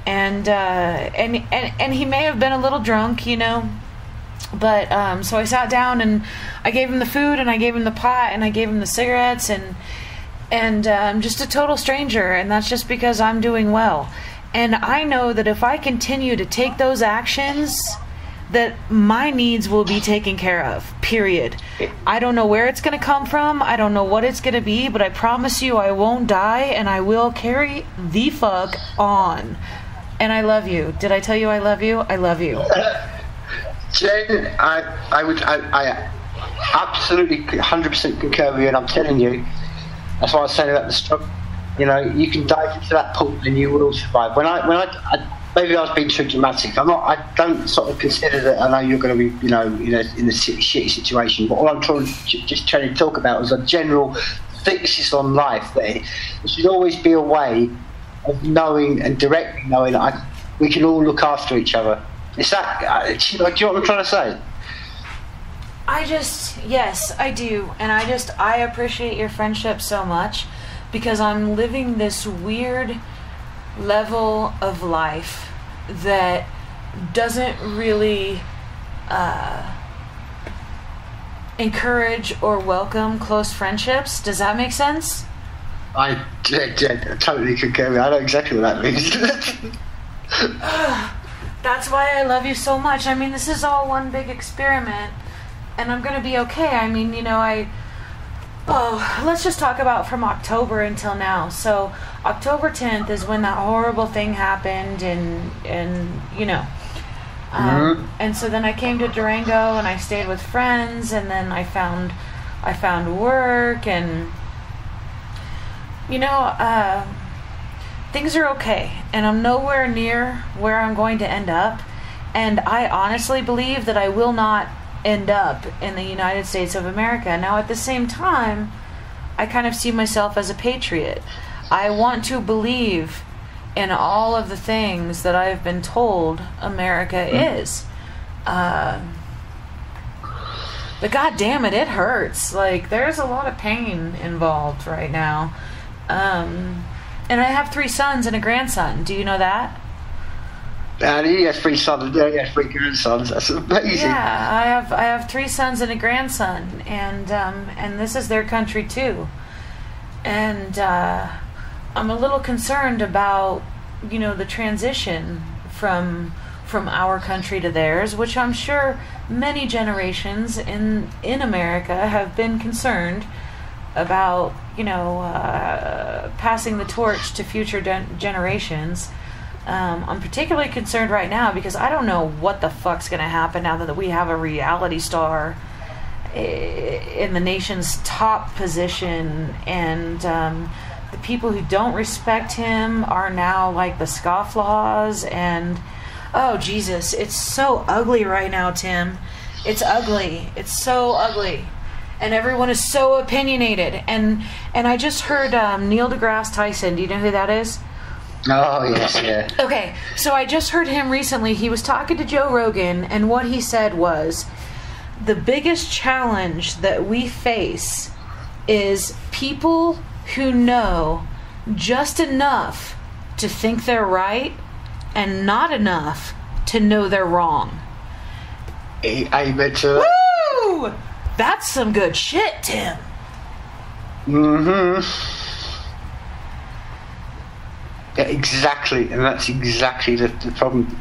And he may have been a little drunk, but so I sat down and I gave him the food, and I gave him the pot, and I gave him the cigarettes, and I'm just a total stranger, and that's just because I'm doing well. And I know that if I continue to take those actions, that my needs will be taken care of, period. I don't know where it's going to come from. I don't know what it's going to be, but I promise you I won't die, and I will carry the fuck on. And I love you. Did I tell you I love you? I love you. Jen, I absolutely 100% concur with you, and I'm telling you, that's what I was saying about the struggle. You can dive into that pool and you will survive. When I maybe I was being too dramatic. I don't sort of consider that. I know you're going to be, in a shitty situation. But all I'm trying to talk about is a general thesis on life. That there should always be a way of knowing and directly knowing that we can all look after each other. Is that? Do you know what I'm trying to say? Yes, I do, and I appreciate your friendship so much. Because I'm living this weird level of life that doesn't really encourage or welcome close friendships. Does that make sense? I totally concur. I know exactly what that means. That's why I love you so much. I mean, this is all one big experiment, and I'm going to be okay. I mean, let's just talk about from October until now. So October 10th is when that horrible thing happened, and and so then I came to Durango and I stayed with friends, and then I found work, and things are okay, and I'm nowhere near where I'm going to end up, and I honestly believe that I will not end up in the United States of America. Now, at the same time, I kind of see myself as a patriot. I want to believe in all of the things that I've been told America is. But god damn it, it hurts. Like, there's a lot of pain involved right now. And I have 3 sons and a grandson. Do you know that? And he has 3 sons, he has 3 grandsons. That's amazing. Yeah, I have 3 sons and a grandson, and this is their country too. And I'm a little concerned about, you know, the transition from our country to theirs, which I'm sure many generations in America have been concerned about, you know, passing the torch to future generations. I'm particularly concerned right now because I don't know what the fuck's going to happen now that we have a reality star in the nation's top position, and the people who don't respect him are now like the scofflaws, and oh Jesus, it's so ugly right now, Tim. It's ugly. It's so ugly. And everyone is so opinionated. And I just heard Neil deGrasse Tyson. Do you know who that is? Oh, yes, yeah. Okay, so I just heard him recently. He was talking to Joe Rogan, and what he said was, the biggest challenge that we face is people who know just enough to think they're right and not enough to know they're wrong. Amen to that. Woo! That's some good shit, Tim. Mm-hmm. Yeah, exactly, and that's exactly the problem.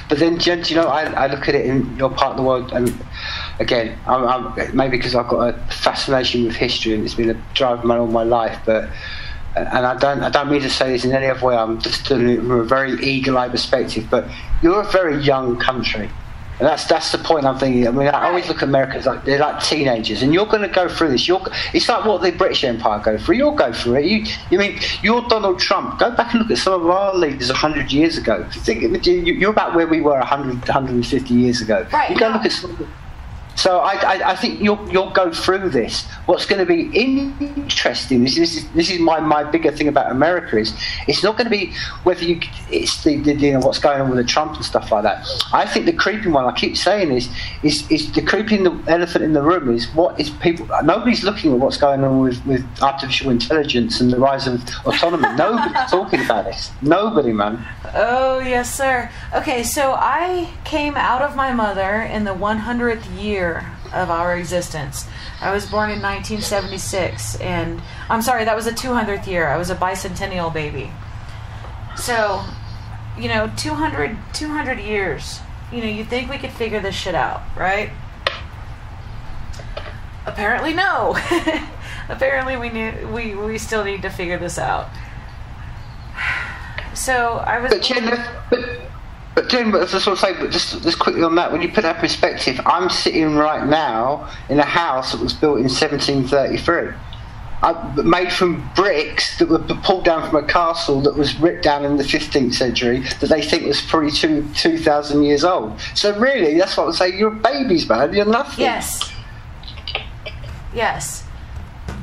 But then, Jen, you know, I look at it in your part of the world, and again, I'm maybe because I've got a fascination with history, and it's been a drive all my life. But and I don't mean to say this in any other way. I'm just doing it from a very eagle-eyed perspective. But you're a very young country. And that's the point I'm thinking. I mean, I always look at America as like they're like teenagers, and you're going to go through this. It's like what the British Empire go through. You'll go through it. You mean you're Donald Trump? Go back and look at some of our leaders 100 years ago. You're about where we were 150 years ago. Right. You go look at some of the, so I think you'll go through this. What's going to be interesting, this is my bigger thing about America, is it's not going to be whether it's the you know, what's going on with the Trump and stuff like that. I think the creeping one, I keep saying is the creeping the elephant in the room is what is people. Nobody's looking at what's going on with artificial intelligence and the rise of autonomy. Nobody's talking about this. Nobody, man. Oh yes, sir. Okay, so I came out of my mother in the 100th year of our existence. I was born in 1976, and I'm sorry, that was the 200th year. I was a bicentennial baby. So, you know, 200 years. You know, you think we could figure this shit out, right? Apparently no. Apparently we still need to figure this out. So I was. But Jen, but that's what I say. But just quickly on that, when you put that in perspective, I'm sitting right now in a house that was built in 1733, made from bricks that were pulled down from a castle that was ripped down in the 15th century that they think was probably 2,000 years old. So really, that's what I'm saying. You're babies, man. You're nothing. Yes. Yes.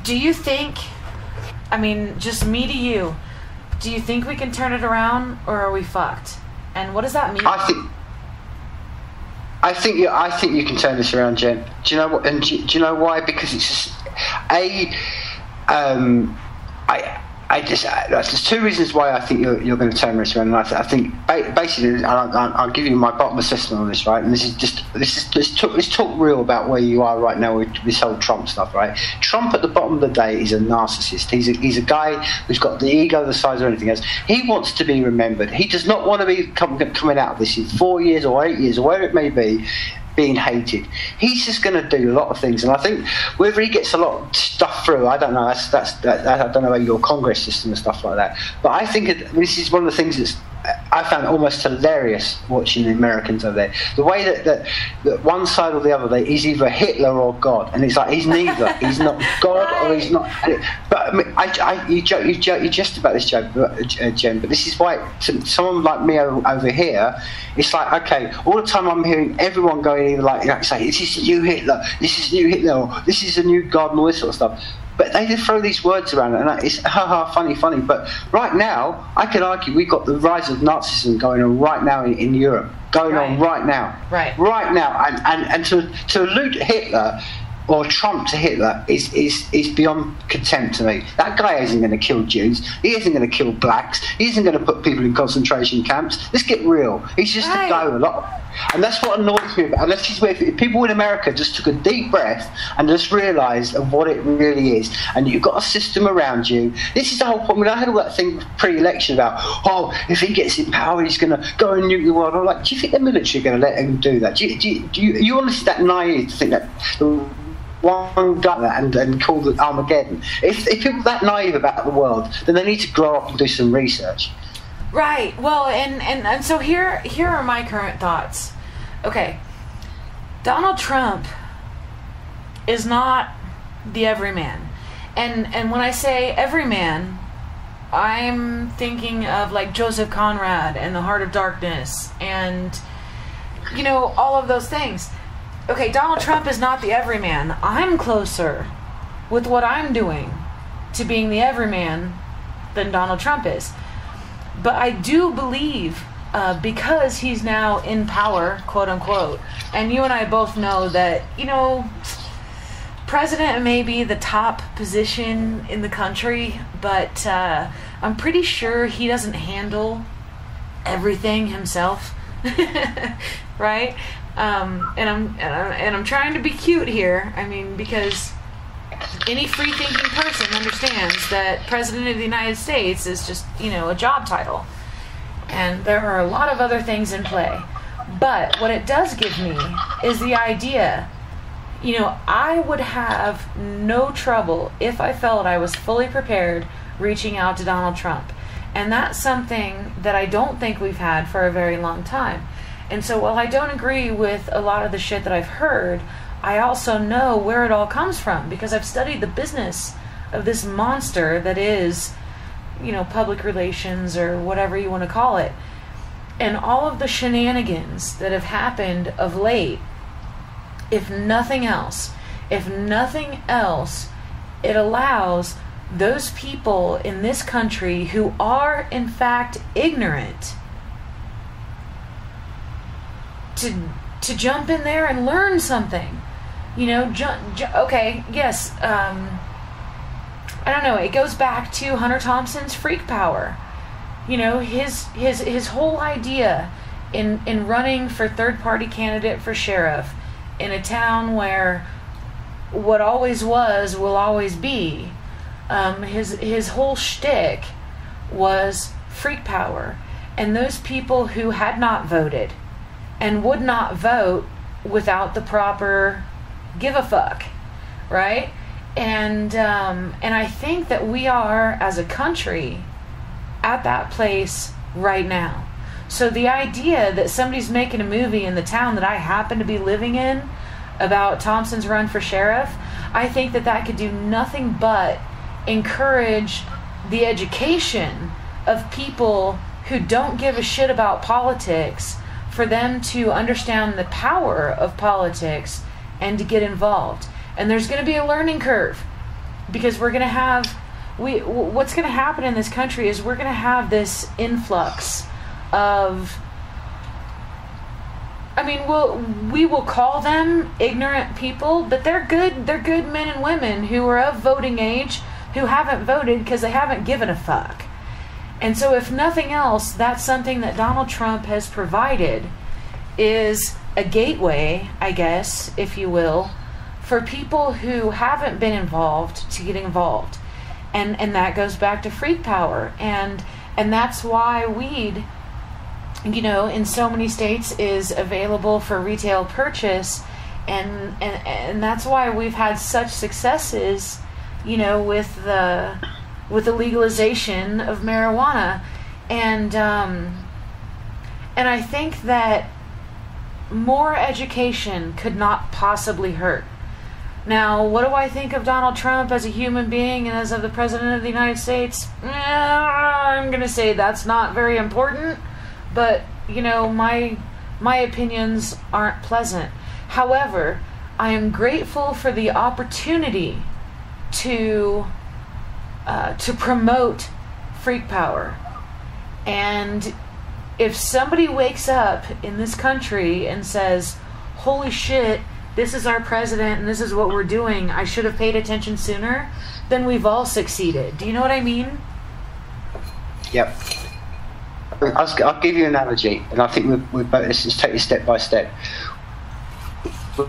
Do you think? I mean, just me to you. Do you think we can turn it around, or are we fucked? And what does that mean? I think you can turn this around, Jen. Do you know what? And do you know why? Because it's just there's 2 reasons why I think you're going to turn this around. And I think basically, I'll give you my bottom assessment on this, right? And let's talk real about where you are right now with this whole Trump stuff, right? Trump at the bottom of the day is a narcissist. He's a guy who's got the ego the size of anything else. He wants to be remembered. He does not want to be coming out of this in 4 years or 8 years or whatever it may be, being hated. He's just going to do a lot of things, and I think whether he gets a lot of stuff through, I don't know. I don't know about your Congress system and stuff like that. But I think this is one of the things that's I found almost hilarious watching the Americans over there. The way that one side or the other, he's either Hitler or God, and it's like he's neither. He's not God or he's not. But I mean, you jest about this, Jen, but this is why someone like me over here, it's like, okay, all the time I'm hearing everyone going either like say, this is the new Hitler, this is the new Hitler, or this is the new God, and all this sort of stuff. But they just throw these words around, and it's funny. But right now, I can argue we've got the rise of Nazism going on right now in Europe, going on right now, right now, and to allude to Hitler or Trump to Hitler is beyond contempt to me. That guy isn't going to kill Jews. He isn't going to kill blacks. He isn't going to put people in concentration camps. Let's get real. He's just a guy with a lot. And that's what annoys me about. And that's just where if people in America just took a deep breath and just realised of what it really is. And you've got a system around you. This is the whole point. I had all that thing pre-election about, if he gets in power, he's going to go and nuke the world. I'm like, do you think the military are going to let him do that? Are you honestly that naive to think that one gun and call it Armageddon? If people are that naive about the world, then they need to grow up and do some research. Right. Well, and so here are my current thoughts. Okay. Donald Trump is not the everyman. And when I say everyman, I'm thinking of like Joseph Conrad and The Heart of Darkness and all of those things. Okay, Donald Trump is not the everyman. I'm closer with what I'm doing to being the everyman than Donald Trump is. But I do believe, because he's now in power, quote unquote, and you and I both know that, president may be the top position in the country, but I'm pretty sure he doesn't handle everything himself, right? And I'm trying to be cute here. I mean, because any free-thinking person understands that President of the United States is just, a job title. And there are a lot of other things in play. But what it does give me is the idea, I would have no trouble if I felt I was fully prepared reaching out to Donald Trump. And that's something that I don't think we've had for a very long time. And so while I don't agree with a lot of the shit that I've heard, I also know where it all comes from because I've studied the business of this monster that is, public relations or whatever you want to call it. And all of the shenanigans that have happened of late, if nothing else, it allows those people in this country who are in fact ignorant to jump in there and learn something. Okay, yes, I don't know, it goes back to Hunter Thompson's freak power. His whole idea in running for third-party candidate for sheriff in a town where what always was will always be, his whole shtick was freak power. And those people who had not voted and would not vote without the proper give a fuck, right? And I think that we are, as a country, at that place right now. So the idea that somebody's making a movie in the town that I happen to be living in about Thompson's run for sheriff, I think that could do nothing but encourage the education of people who don't give a shit about politics, for them to understand the power of politics and to get involved. And there's going to be a learning curve because we're going to have what's going to happen in this country is we're going to have this influx of, we will call them ignorant people, but they're good men and women who are of voting age who haven't voted because they haven't given a fuck. And so if nothing else, that's something that Donald Trump has provided, is a gateway, I guess, if you will, for people who haven't been involved to get involved. And that goes back to freak power. And that's why weed, in so many states is available for retail purchase. And that's why we've had such successes, with the legalization of marijuana. And I think that more education could not possibly hurt. Now, what do I think of Donald Trump as a human being and as of the President of the United States? I'm going to say that's not very important, but, my opinions aren't pleasant. However, I am grateful for the opportunity to promote freak power. And if somebody wakes up in this country and says, holy shit, this is our president and this is what we're doing, I should have paid attention sooner, then we've all succeeded. Do you know what I mean? Yep. I'll give you an analogy, and I think we're both, let's just take it step by step.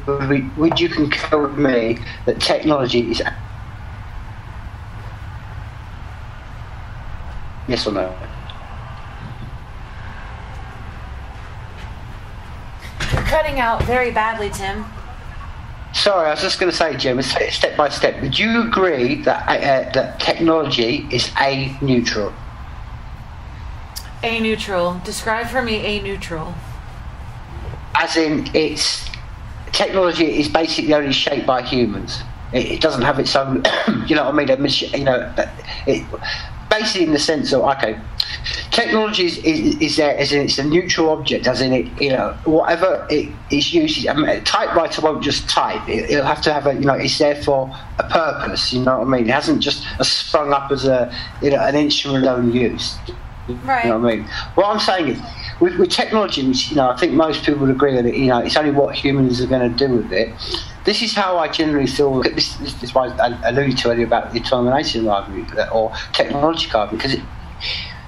Would you concur with me that technology is... Yes or no? You're cutting out very badly, Tim. Sorry, I was just going to say, Jim, step by step. Would you agree that that technology is A-neutral? A-neutral. Describe for me A-neutral. As in, technology is basically only shaped by humans. It doesn't have its own, you know what I mean? Basically in the sense of, okay, technology is there as in it's a neutral object, as in it, you know, whatever it is used. I mean, a typewriter won't just type. It'll have to have a, you know, it's there for a purpose. You know what I mean? It hasn't just sprung up as a, you know, an instrument of own use. Right. You know what I mean? What I'm saying is, with technology, you know, I think most people would agree that, you know, it's only what humans are going to do with it. This is how I generally feel. This is why I alluded to earlier about the determination argument or technological argument, because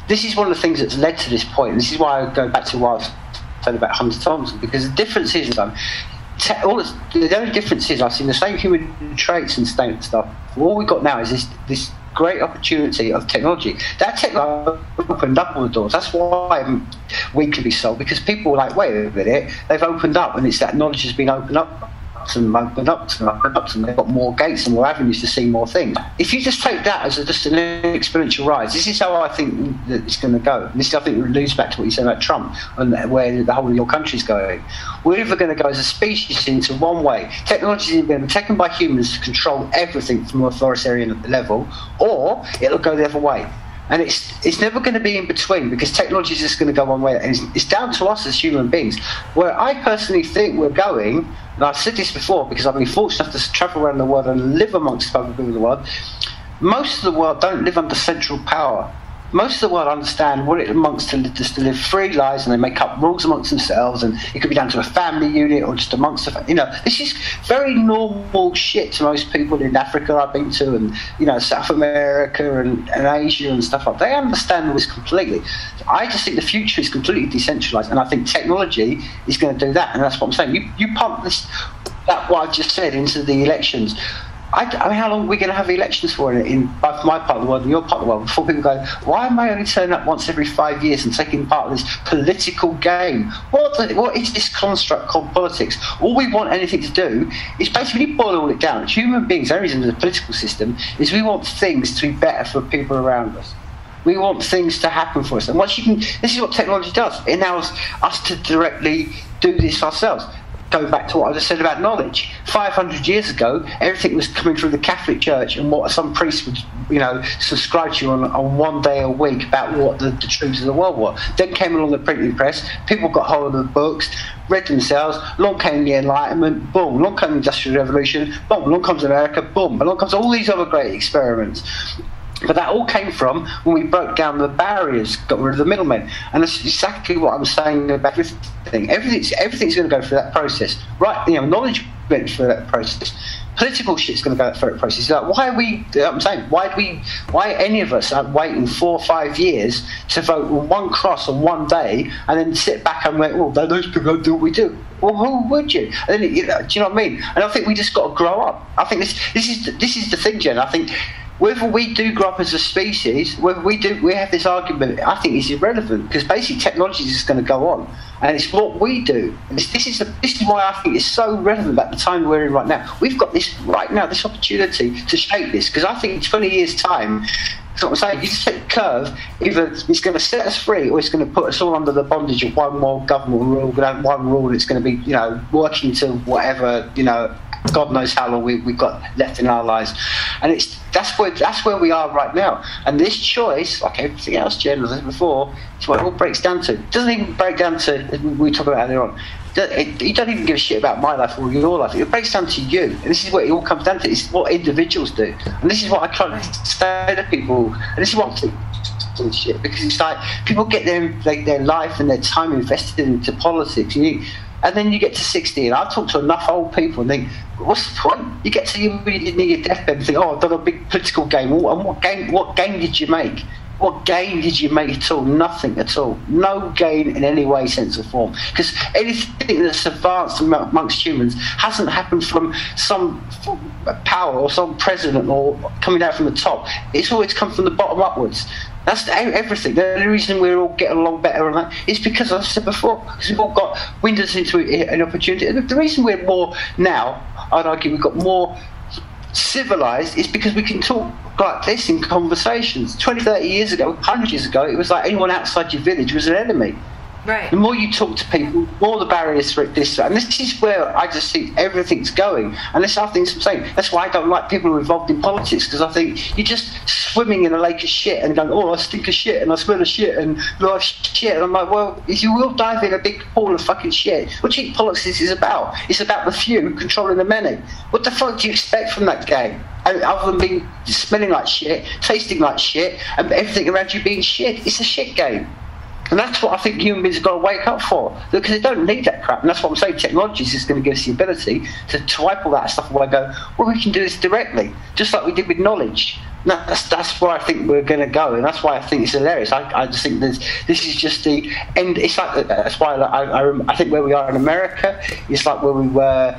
this is one of the things that's led to this point. This is why I go back to what I've said about Hunter Thompson, because the difference is, the only difference is I've seen the same human traits and stuff. All we've got now is this great opportunity of technology. That technology opened up all the doors. That's why we can be sold, because people are like, wait a minute, they've opened up, and it's that knowledge has been opened up and opened up and they've got more gates and more avenues to see more things. If you just take that as just an exponential rise, this is how I think that it's going to go. And this, I think, leads back to what you said about Trump and where the whole of your country's going. We're either going to go as a species into one way. Technology is going to be taken by humans to control everything from an authoritarian level, or it'll go the other way. And it's never going to be in between, because technology is just going to go one way. And it's down to us as human beings. Where I personally think we're going, and I've said this before because I've been fortunate enough to travel around the world and live amongst other people in the world, most of the world don't live under central power. Most of the world understand what it amongst to live free lives, and they make up rules amongst themselves, and it could be down to a family unit or just amongst the, you know, this is very normal shit to most people in Africa I've been to, and, you know, South America and Asia and stuff like that. They understand all this completely. I just think the future is completely decentralized, and I think technology is going to do that, and that's what I'm saying. You pump that what I just said into the elections. I mean, how long are we going to have elections for in both my part of the world and your part of the world before people go, why am I only turning up once every 5 years and taking part in this political game? What is this construct called politics? All we want anything to do is basically boil all it down. Human beings, the only reason there's a political system is we want things to be better for people around us. We want things to happen for us. And once this is what technology does. It allows us to directly do this ourselves. Going back to what I just said about knowledge. 500 years ago, everything was coming through the Catholic Church and what some priest would, you know, subscribe to on 1 day a week about what the truths of the world were. Then came along the printing press, people got hold of the books, read themselves, along came the Enlightenment, boom, along came the Industrial Revolution, boom, along comes America, boom, along comes all these other great experiments. But that all came from when we broke down the barriers, got rid of the middlemen. And that's exactly what I'm saying about everything. Everything's going to go through that process. Right, you know, knowledge went through that process. Political shit's going to go through that process. Like, why are we, I'm saying, why any of us are waiting 4 or 5 years to vote on one cross on one day and then sit back and wait, well, those people don't do what we do. Well, who would you? And then, you know, do you know what I mean? And I think we just got to grow up. I think this is the thing, Jen. I think whether we do grow up as a species, whether we have this argument, I think is irrelevant, because basically technology is just going to go on, and it's what we do. And this is why I think it's so relevant at the time we're in right now. We've got this right now, this opportunity to shape this, because I think in 20 years' time, that's what I'm saying, you just take a curve, either it's going to set us free or it's going to put us all under the bondage of one more government rule, one rule that's going to be, you know, working to whatever, you know, God knows how long we've got left in our lives. And that's where we are right now. And this choice, like everything else, Jen, as I said before, it's what it all breaks down to. It doesn't even break down to, we talked about earlier on, You don't even give a shit about my life or your life. It breaks down to you, and this is what it all comes down to. It's what individuals do, and this is what I try to say to people. And this is what I'm shit, because it's like people get their life and their time invested into politics, and then you get to 60, and I talk to enough old people and think, what's the point? You get to you really near your deathbed and think, oh, I've done a big political game. And what game did you make? What gain did you make at all? Nothing at all. No gain in any way, sense, or form. Because anything that's advanced amongst humans hasn't happened from some power or some president or coming out from the top. It's always come from the bottom upwards. That's everything. The only reason we're all getting along better on that is because, as I said before, because we've all got windows into an opportunity. And the reason we're more now, I'd argue, we've got more civilized is because we can talk like this in conversations. 20, 30 years ago, 100 years ago, it was like anyone outside your village was an enemy. Right. The more you talk to people, the more the barriers for this. And this is where I just think everything's going. And this other things I'm saying. That's why I don't like people who are involved in politics, because I think you're just swimming in a lake of shit and going, oh, I stink of shit and I smell of shit and life's shit. And I'm like, well, if you will dive in a big pool of fucking shit, what do you think politics is about? It's about the few controlling the many. What the fuck do you expect from that game? And other than being smelling like shit, tasting like shit, and everything around you being shit, it's a shit game. And that's what I think human beings have got to wake up for, because they don't need that crap. And that's what I'm saying. Technology is just going to give us the ability to wipe all that stuff away and go, well, we can do this directly, just like we did with knowledge. And that's where I think we're going to go, and that's why I think it's hilarious. I just think this is just the end. It's like, that's why I think where we are in America is like where we were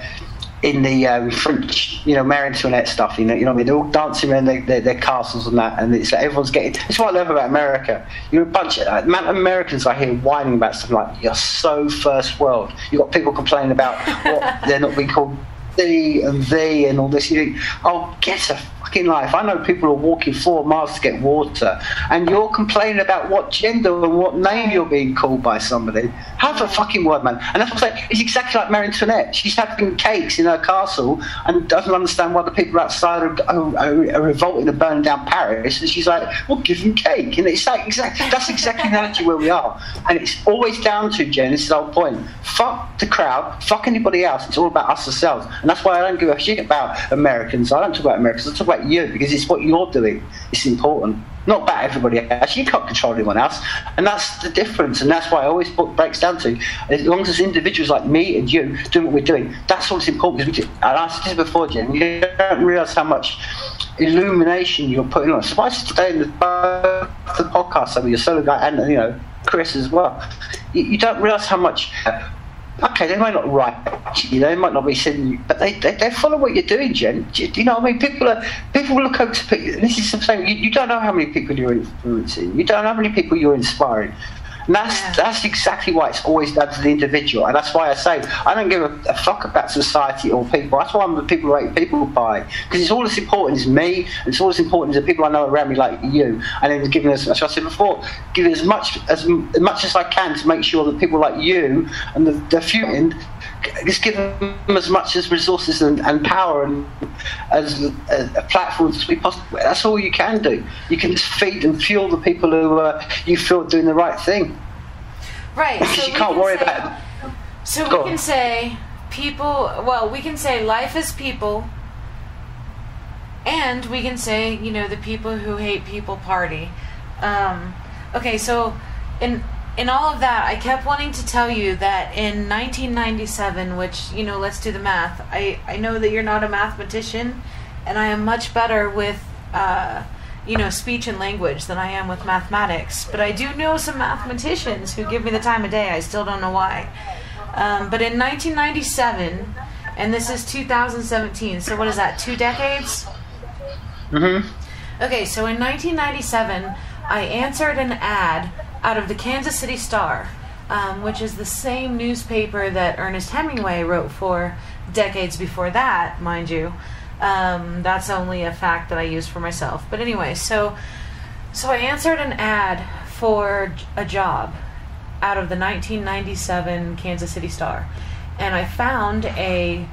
in the French, Marie Antoinette stuff, what I mean? They're all dancing around their castles and that, and it's like everyone's getting. It's what I love about America. You're a bunch of Americans I hear whining about stuff like, you're so first world. You've got people complaining about what they're not being called thee and thee and all this. You think, oh, get a fucking life. I know people are walking 4 miles to get water, and you're complaining about what gender and what name you're being called by somebody. Have a fucking word, man. And that's what I'm saying. It's exactly like Marie Antoinette. She's having cakes in her castle and doesn't understand why the people outside are revolting and burning down Paris. And she's like, well, give them cake. And it's like that's exactly the analogy where we are. And it's always down to, Jen, this is the whole point. Fuck the crowd. Fuck anybody else. It's all about us ourselves. And that's why I don't give a shit about Americans. I don't talk about Americans. I talk about you, because it's what you're doing. It's important. Not about everybody else. You can't control anyone else. And that's the difference. And that's why I always breaks down to, as long as there's individuals like me and you doing what we're doing, that's what's important. Because and I said this before, Jen, you don't realise how much illumination you're putting on. So I said today in the podcast with your solo guy and Chris as well, you don't realise how much. Okay, they might not write, they might not be sitting, but they follow what you're doing, Jen. Do you know what I mean? People look up to people. This is something you don't know how many people you're influencing. You don't know how many people you're inspiring. And that's exactly why it's always down to the individual. And that's why I say I don't give a fuck about society or people. That's why I'm the people who hate people by. Because it's all as important as me, and it's all as important as the people I know around me like you. And then giving us, as I said before, giving as much as I can to make sure that people like you and the few just give them as much as resources and power and as platforms as we possibly. That's all you can do. You can just feed and fuel the people who you feel are doing the right thing. Right. Because you can't worry about. So we can say people. Well, we can say life is people, and we can say the people who hate people party. Okay, so in all of that, I kept wanting to tell you that in 1997, which, let's do the math. I know that you're not a mathematician, and I am much better with, speech and language than I am with mathematics. But I do know some mathematicians who give me the time of day. I still don't know why. But in 1997, and this is 2017, so what is that, 2 decades? Mm-hmm. Okay, so in 1997, I answered an ad out of the Kansas City Star, which is the same newspaper that Ernest Hemingway wrote for decades before that, mind you. That's only a fact that I use for myself. But anyway, so I answered an ad for a job out of the 1997 Kansas City Star. And I found a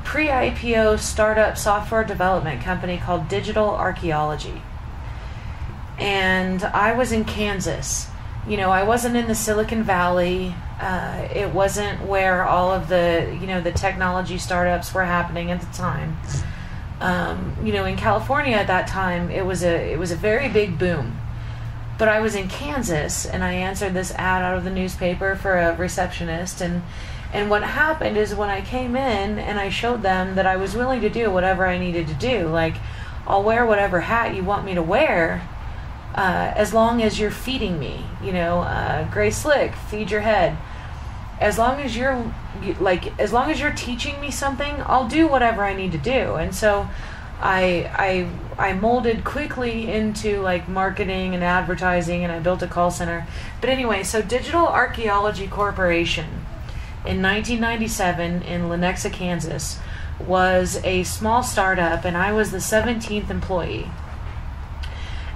pre-IPO startup software development company called Digital Archaeology. And I was in Kansas. I wasn't in the Silicon Valley It wasn't where all of the, the technology startups were happening at the time. In California at that time, it was a very big boom. But I was in Kansas, and I answered this ad out of the newspaper for a receptionist, and what happened is when I came in and I showed them that I was willing to do whatever I needed to do, like, I'll wear whatever hat you want me to wear, as long as you're feeding me, Gray Slick, feed your head. As long as you're teaching me something, I'll do whatever I need to do. And so I molded quickly into like marketing and advertising, and I built a call center. But anyway, so Digital Archaeology Corporation in 1997 in Lenexa, Kansas was a small startup, and I was the 17th employee.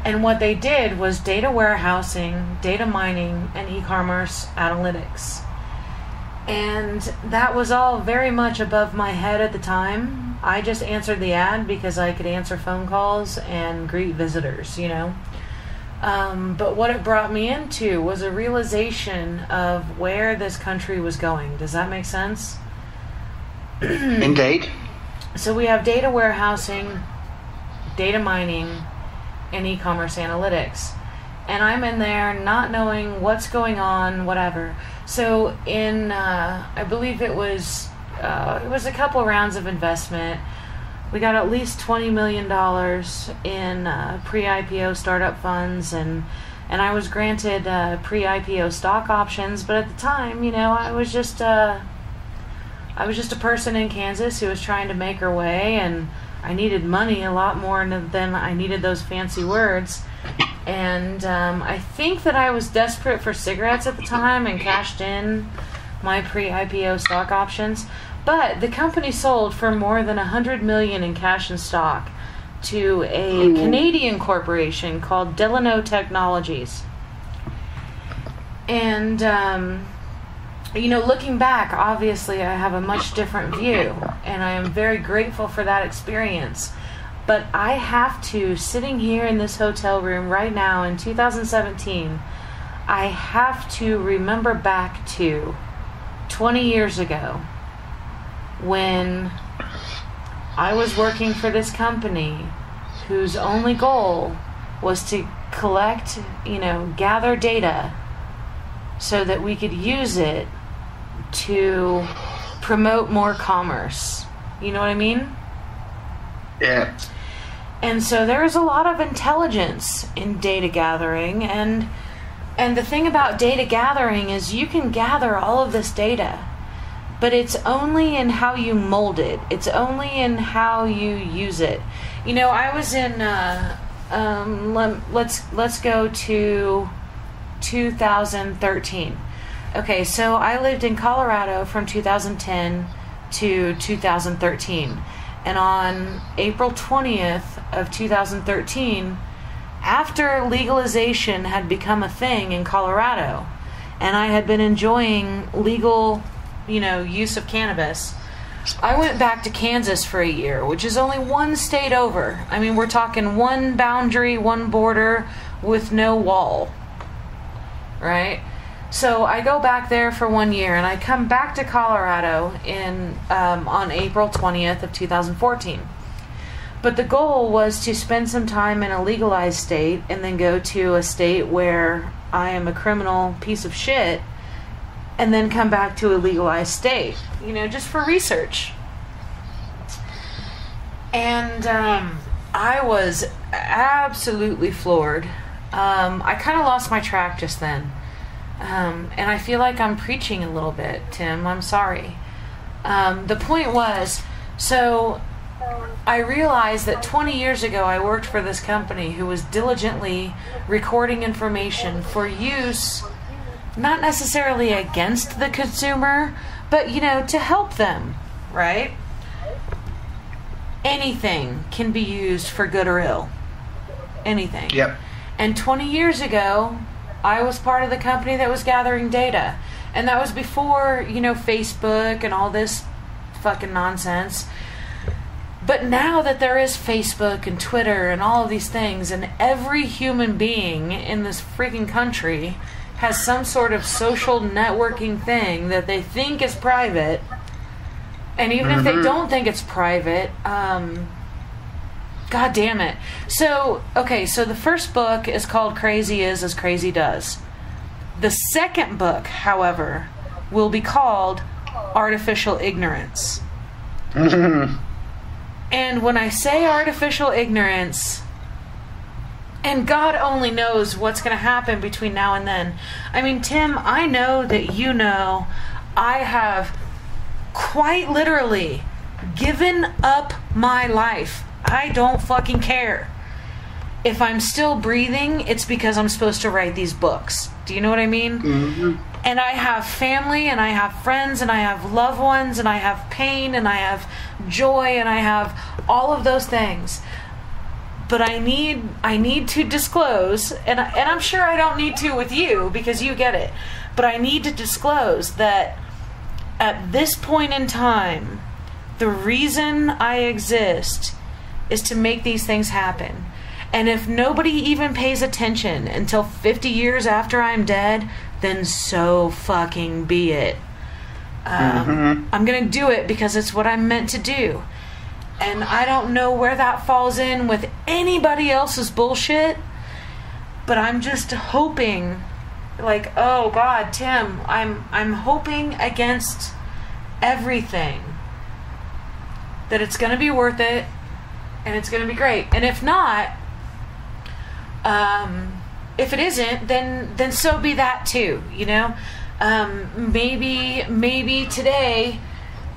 And what they did was data warehousing, data mining, and e-commerce analytics. And that was all very much above my head at the time. I just answered the ad because I could answer phone calls and greet visitors, But what it brought me into was a realization of where this country was going. Does that make sense? Indeed. So we have data warehousing, data mining, and e-commerce analytics. And I'm in there not knowing what's going on, whatever. So in, I believe it was a couple rounds of investment. We got at least $20 million in pre-IPO startup funds, and I was granted pre-IPO stock options. But at the time, I was just a person in Kansas who was trying to make her way, and I needed money a lot more than I needed those fancy words. And I think that I was desperate for cigarettes at the time and cashed in my pre-IPO stock options. But the company sold for more than $100 million in cash and stock to a Canadian corporation called Delano Technologies. And, looking back, obviously I have a much different view, and I am very grateful for that experience. But I have to, sitting here in this hotel room right now in 2017, I have to remember back to 20 years ago when I was working for this company whose only goal was to collect, gather data so that we could use it to promote more commerce. You know what I mean? Yeah. And so there's a lot of intelligence in data gathering, and the thing about data gathering is you can gather all of this data, but it's only in how you mold it. It's only in how you use it. I was in let's go to 2013. Okay, so I lived in Colorado from 2010 to 2013. And on April 20th of 2013, after legalization had become a thing in Colorado, and I had been enjoying legal, use of cannabis, I went back to Kansas for a year, which is only one state over. I mean, we're talking one boundary, one border with no wall, right? So I go back there for 1 year, and I come back to Colorado on April 20th of 2014. But the goal was to spend some time in a legalized state and then go to a state where I am a criminal piece of shit and then come back to a legalized state, just for research. And I was absolutely floored. I kind of lost my track just then. And I feel like I'm preaching a little bit, Tim. I'm sorry. The point was, so I realized that 20 years ago I worked for this company who was diligently recording information for use, not necessarily against the consumer, but, to help them, right? Anything can be used for good or ill. Anything. Yep. And 20 years ago, I was part of the company that was gathering data. And that was before, Facebook and all this fucking nonsense. But now that there is Facebook and Twitter and all of these things, and every human being in this freaking country has some sort of social networking thing that they think is private, and even if they don't think it's private, God damn it. So, okay, so the first book is called Crazy Is as Crazy Does. The second book, however, will be called Artificial Ignorance. And when I say artificial ignorance, and God only knows what's going to happen between now and then. I mean, Tim, I know that you know I have quite literally given up my life. I don't fucking care. If I'm still breathing, it's because I'm supposed to write these books. Do you know what I mean? Mm-hmm. And I have family, and I have friends, and I have loved ones, and I have pain, and I have joy, and I have all of those things. But I need to disclose, and I'm sure I don't need to with you because you get it. But I need to disclose that at this point in time, the reason I exist is to make these things happen. And if nobody even pays attention until 50 years after I'm dead, then so fucking be it. I'm going to do it because it's what I'm meant to do. And I don't know where that falls in with anybody else's bullshit, but I'm just hoping, like, oh God, Tim, I'm hoping against everything that it's going to be worth it and it's going to be great. And if not, if it isn't, then so be that too, you know? Maybe today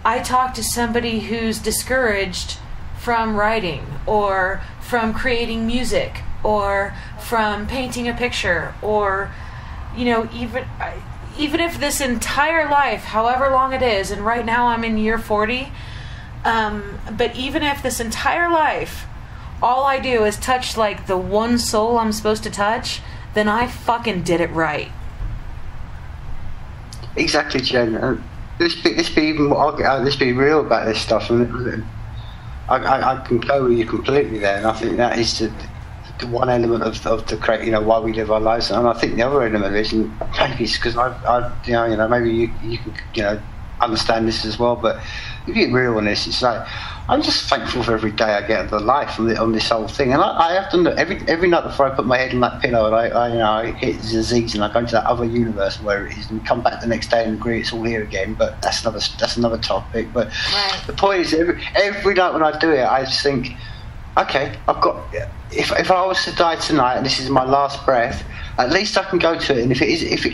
I talk to somebody who's discouraged from writing or from creating music or from painting a picture, or, you know, even if this entire life, however long it is, and right now I'm in year 40, but even if this entire life all I do is touch like the one soul I'm supposed to touch, then I fucking did it right. Exactly, Jen. Let's be real about this stuff. And I concur with you completely there, and I think that is the one element of the you know, why we live our lives. And I think the other element is, and maybe it's because I you know maybe you can, you know, understand this as well. But if you're real on this, it's like, I'm just thankful for every day I get of the life on this whole thing. And I have to look every night before I put my head on that pillow and I hit Aziz and I go into that other universe where it is, and come back the next day and agree it's all here again. But that's another topic. But right. The point is, every night when I do it, I just think, okay, I've got. If I was to die tonight and this is my last breath, at least I can go to it. And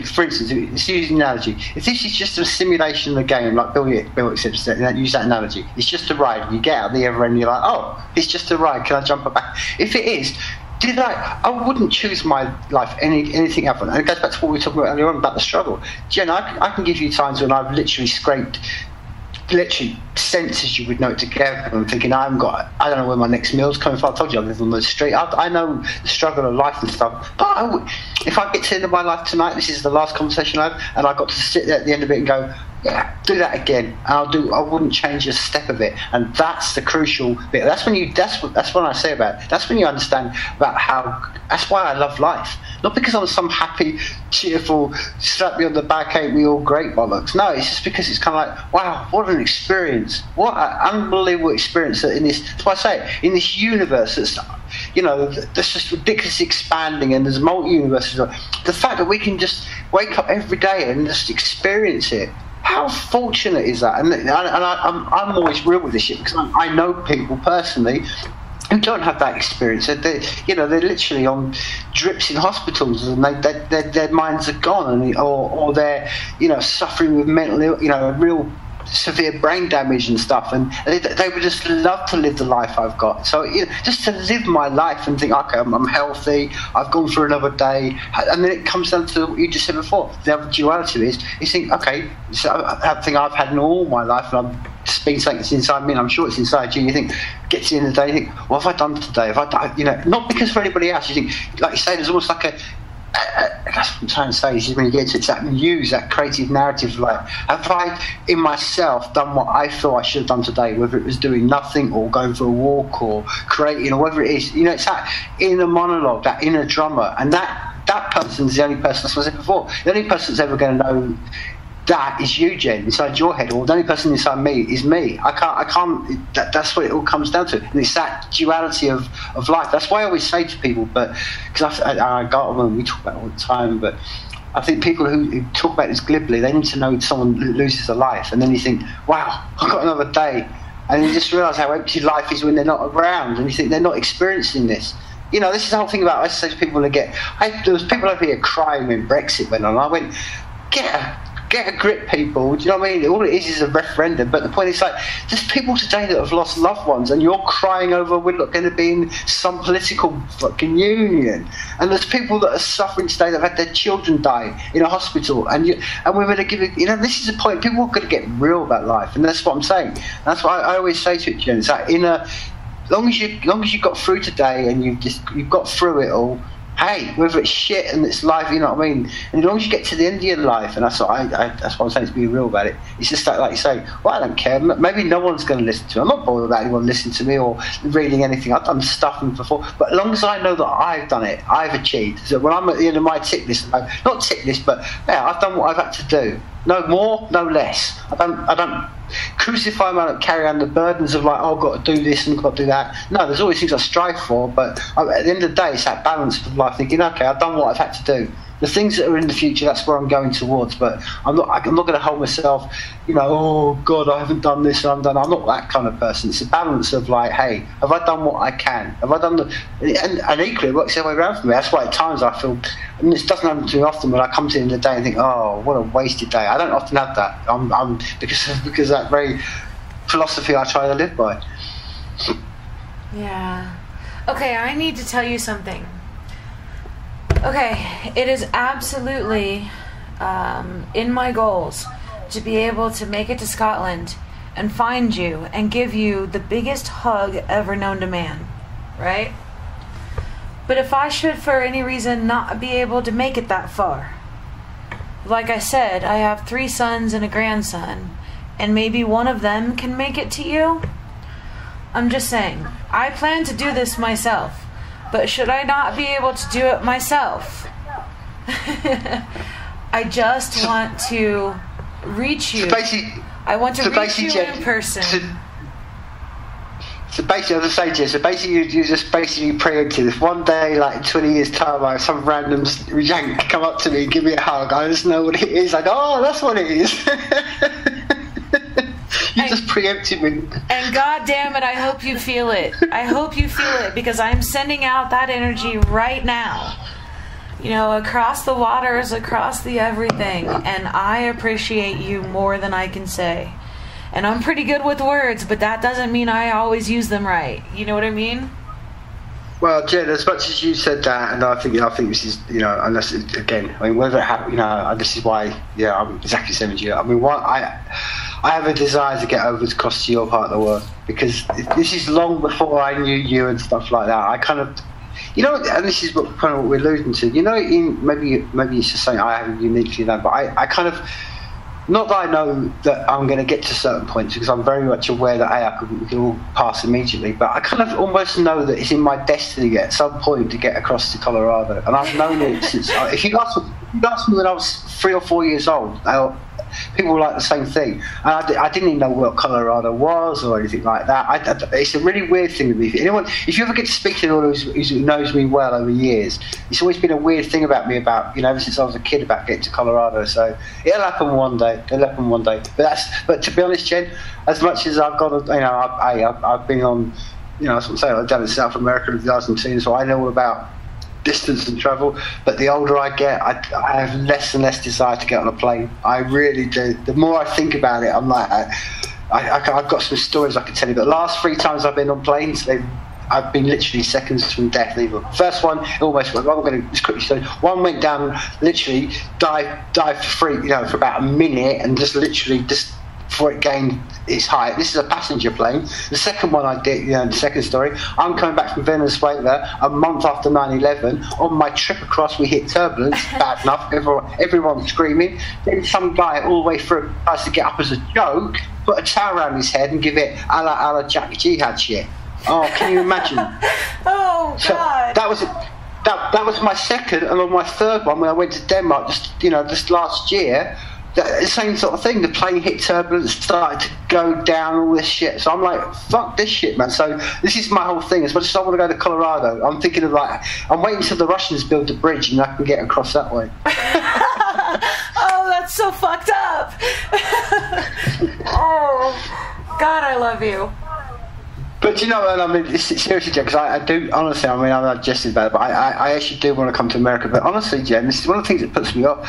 for instance, let's use an analogy. If this is just a simulation of the game, like Bill accepts that, use that analogy. It's just a ride. And you get out the other end, and you're like, oh, it's just a ride. Can I jump back? If it is, I wouldn't choose my life anything else. And it goes back to what we were talking about earlier on about the struggle. Jen, I can give you times when I've literally scraped. Literally senses you would know it together. I'm thinking I don't know where my next meal's coming from. I told you I live on the street. I know the struggle of life and stuff. But if I get to the end of my life tonight, this is the last conversation I have, and I got to sit there at the end of it and go, yeah, do that again. And I wouldn't change a step of it. And that's the crucial bit. That's when I say about it. That's when you understand about how. That's why I love life. Not because I'm some happy, cheerful, slap me on the back, ain't we all great bollocks. No, it's just because it's kind of like, wow, what an experience. What an unbelievable experience that that's why I say, in this universe that's, you know, that's just ridiculously expanding, and there's multi-universes. The fact that we can just wake up every day and just experience it. How fortunate is that? And I'm always real with this shit because I know people personally who don't have that experience. They're literally on drips in hospitals, and their minds are gone, or they're, you know, suffering with mental, you know, real severe brain damage and stuff, and they would just love to live the life I've got. So, you know, just to live my life and think, okay, I'm healthy, I've gone through another day, and then it comes down to what you just said before. The other duality is you think, okay, so that thing I've had in all my life, and I've been something that's inside me, and I'm sure it's inside you. You think, get to the end of the day, you think, what have I done today? Have I done, you know, not because of anybody else. You think, like you say, there's almost like that's what I'm trying to say, is when you get to it, that muse, that creative narrative, like, have I in myself done what I thought I should have done today, whether it was doing nothing or going for a walk or creating or whatever it is, you know, it's that inner monologue, that inner drummer, and that that person's the only person, that's what I said before, the only person that's ever going to know that is you, Jen, inside your head, or the only person inside me is me. I can't. That's what it all comes down to, and it's that duality of life. That's why I always say to people, but because I got on and we talk about it all the time, but I think people who talk about this glibly, they need to know someone loses a life, and then you think, wow, I've got another day, and you just realise how empty life is when they're not around, and you think they're not experiencing this. You know, this is the whole thing about. I say to people, there was people over here crying when Brexit went on. I went, get a grip, people. Do you know what I mean? All it is a referendum. But the point is, like, there's people today that have lost loved ones, and you're crying over we're not going to be in some political fucking union. And there's people that are suffering today that have had their children die in a hospital, and we're going to give it. You know, this is the point. People are going to get real about life, and that's what I'm saying. That's why I always say to it, Jen. It's like long as you got through today and you've got through it all. Hey, whether it's shit and it's life, you know what I mean? And as long as you get to the end of your life, and that's what I'm saying, to be real about it, it's just like you say, well, I don't care. Maybe no one's going to listen to me. I'm not bothered about anyone listening to me or reading anything. I've done stuff before. But as long as I know that I've done it, I've achieved. So when I'm at the end of my tick list, not tick list, but yeah, I've done what I've had to do. No more, no less. I don't crucify my carry on the burdens of like, oh, I've got to do this and I've got to do that. No, there's always things I strive for, but at the end of the day, it's that balance of life, thinking, okay, I've done what I've had to do. The things that are in the future, that's where I'm going towards. But I'm not going to hold myself, you know, oh God, I haven't done this. I'm not that kind of person. It's a balance of like, hey, have I done what I can? Have I done and equally it works the other way around for me. That's why at times I feel, and this doesn't happen too often, when I come to the end of the day and think, oh, what a wasted day. I don't often have that. I'm because that very philosophy I try to live by. Yeah. Okay, I need to tell you something. Okay, it is absolutely in my goals to be able to make it to Scotland and find you and give you the biggest hug ever known to man, right? But if I should for any reason not be able to make it that far, like I said, I have 3 sons and a grandson, and maybe one of them can make it to you. I'm just saying, I plan to do this myself. But should I not be able to do it myself? I just want to reach you. I want to reach you in person. So basically, as I say, Jess, so basically you just basically preempted. If one day, like in 20 years' time, I have some random yank come up to me and give me a hug, I just know what it is. I go, oh, that's what it is. You just preempted me. And God damn it, I hope you feel it. I hope you feel it, because I'm sending out that energy right now. You know, across the waters, across the everything. And I appreciate you more than I can say. And I'm pretty good with words, but that doesn't mean I always use them right. You know what I mean? Well, Jen, as much as you said that, and I think this is, you know, unless again, I mean, whether it happens, you know, this is why, yeah, I'm exactly the same as you. I mean, I have a desire to get over across to your part of the world, because this is long before I knew you and stuff like that. I kind of, you know, and this is kind of what we're alluding to. You know, maybe it's just something I haven't uniquely done, but I kind of. Not that I know that I'm going to get to certain points, because I'm very much aware that we can all pass immediately, but I kind of almost know that it's in my destiny at some point to get across to Colorado. And I've known it since, if you ask me when I was 3 or 4 years old, people were like the same thing. And I didn't even know what Colorado was or anything like that. It's a really weird thing with me. If you ever get to speak to anyone who knows me well over years, it's always been a weird thing about me, you know, ever since I was a kid, about getting to Colorado. So it'll happen one day. But to be honest, Jen, as much as I've got, you know, I've been on, you know, that's what I'm saying, I've done in South America in 2002, so I know all about distance and travel, but the older I get, I have less and less desire to get on a plane. I really do. The more I think about it, I'm like, I've got some stories I can tell you, but the last 3 times I've been on planes, I've been literally seconds from death. Either first one, almost. I'm going to just quickly say. One went down, literally dived for free, you know, for about a minute, and just literally before it gained its height. This is a passenger plane. The second one I did, you know, the second story, I'm coming back from Venezuela a month after 9/11. On my trip across, we hit turbulence, bad enough, everyone screaming. Then some guy all the way through tries to get up as a joke, put a towel around his head and give it a la Jack Jihad shit. Oh, can you imagine? Oh, God. So that was that was my second, and on my third one when I went to Denmark just last year, the same sort of thing. The plane hit turbulence, started to go down, all this shit. So I'm like, fuck this shit, man. So this is my whole thing. As much as I want to go to Colorado, I'm thinking of like, I'm waiting until the Russians build a bridge and I can get across that way. Oh, that's so fucked up. Oh, God, I love you. But you know, I mean, seriously, Jen, because I do, honestly, I mean, I'm not jesting about it, but I actually do want to come to America. But honestly, Jen, this is one of the things that puts me off.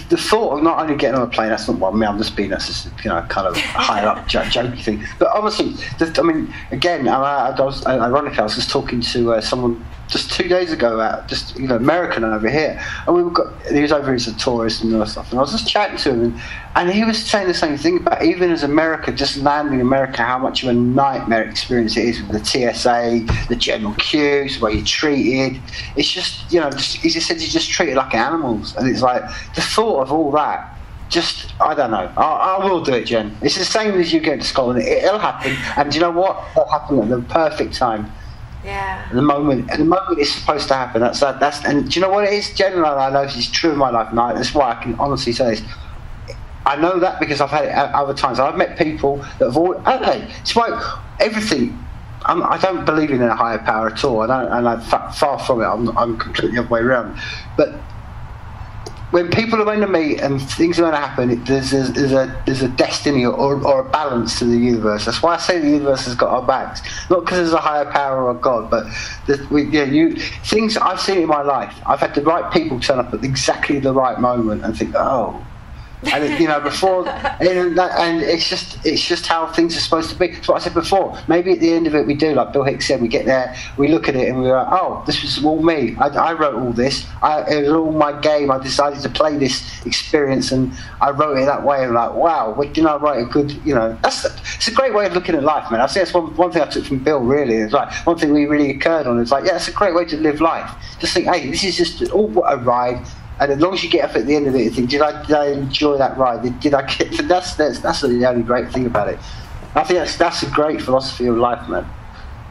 The thought of not only getting on a plane, that's not what I mean, I'm just being, that's just, kind of higher up jokey thing. But honestly, I mean, again, ironically, I was just talking to someone just 2 days ago, American over here, and he was over as a tourist and all that stuff, and I was just chatting to him, and he was saying the same thing about even as America, just landing in America, how much of a nightmare experience it is with the TSA, the general queues, where you're treated. It's just, he just said you're just treated like animals, and it's like the thought of all that. Just, I don't know. I will do it, Jen. It's the same as you going to Scotland. It'll happen, and do you know what? It'll happen at the perfect time. Yeah. The moment it's supposed to happen. That's and do you know what it is? Generally, I know this is true in my life, and that's why I can honestly say this. I know that because I've had it other times. I've met people that have all. Okay, it's like everything. I don't believe in a higher power at all. I'm far from it. I'm completely the other way around. But when people are going to meet and things are going to happen, there's a destiny or a balance to the universe. That's why I say the universe has got our backs. Not because there's a higher power or God, but things I've seen in my life. I've had the right people turn up at exactly the right moment and think, oh. And before, and it's just how things are supposed to be. That's what I said before. Maybe at the end of it, we do like Bill Hicks said. We get there, we look at it, and we're like, "Oh, this was all me. I wrote all this. It was all my game. I decided to play this experience, and I wrote it that way." And like, wow, I write a good? It's a great way of looking at life, man. I think that's one thing I took from Bill. Really, it's like one thing we really occurred on. It's like, yeah, it's a great way to live life. Just think, hey, this is just all a ride. And as long as you get up at the end of it, you think, did I enjoy that ride? Did I get? That's the only great thing about it. I think that's a great philosophy of life, man.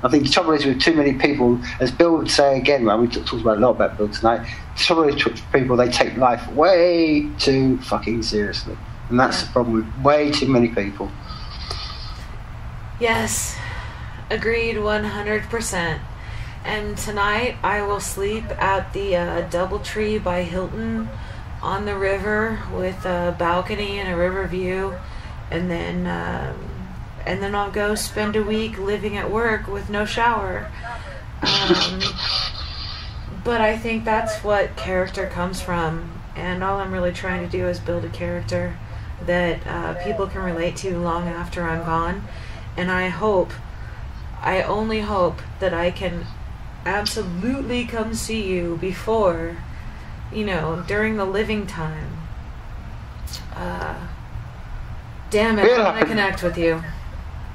I think the trouble is with too many people, as Bill would say again, man. We talked about a lot about Bill tonight. The trouble is with people, they take life way too fucking seriously, and that's the problem with way too many people. Yes, agreed, 100%. And tonight I will sleep at the DoubleTree by Hilton on the river with a balcony and a river view, and then I'll go spend a week living at work with no shower. But I think that's what character comes from, and all I'm really trying to do is build a character that people can relate to long after I'm gone. And I only hope that I can absolutely come see you before, during the living time. Damn it, I want to connect with you.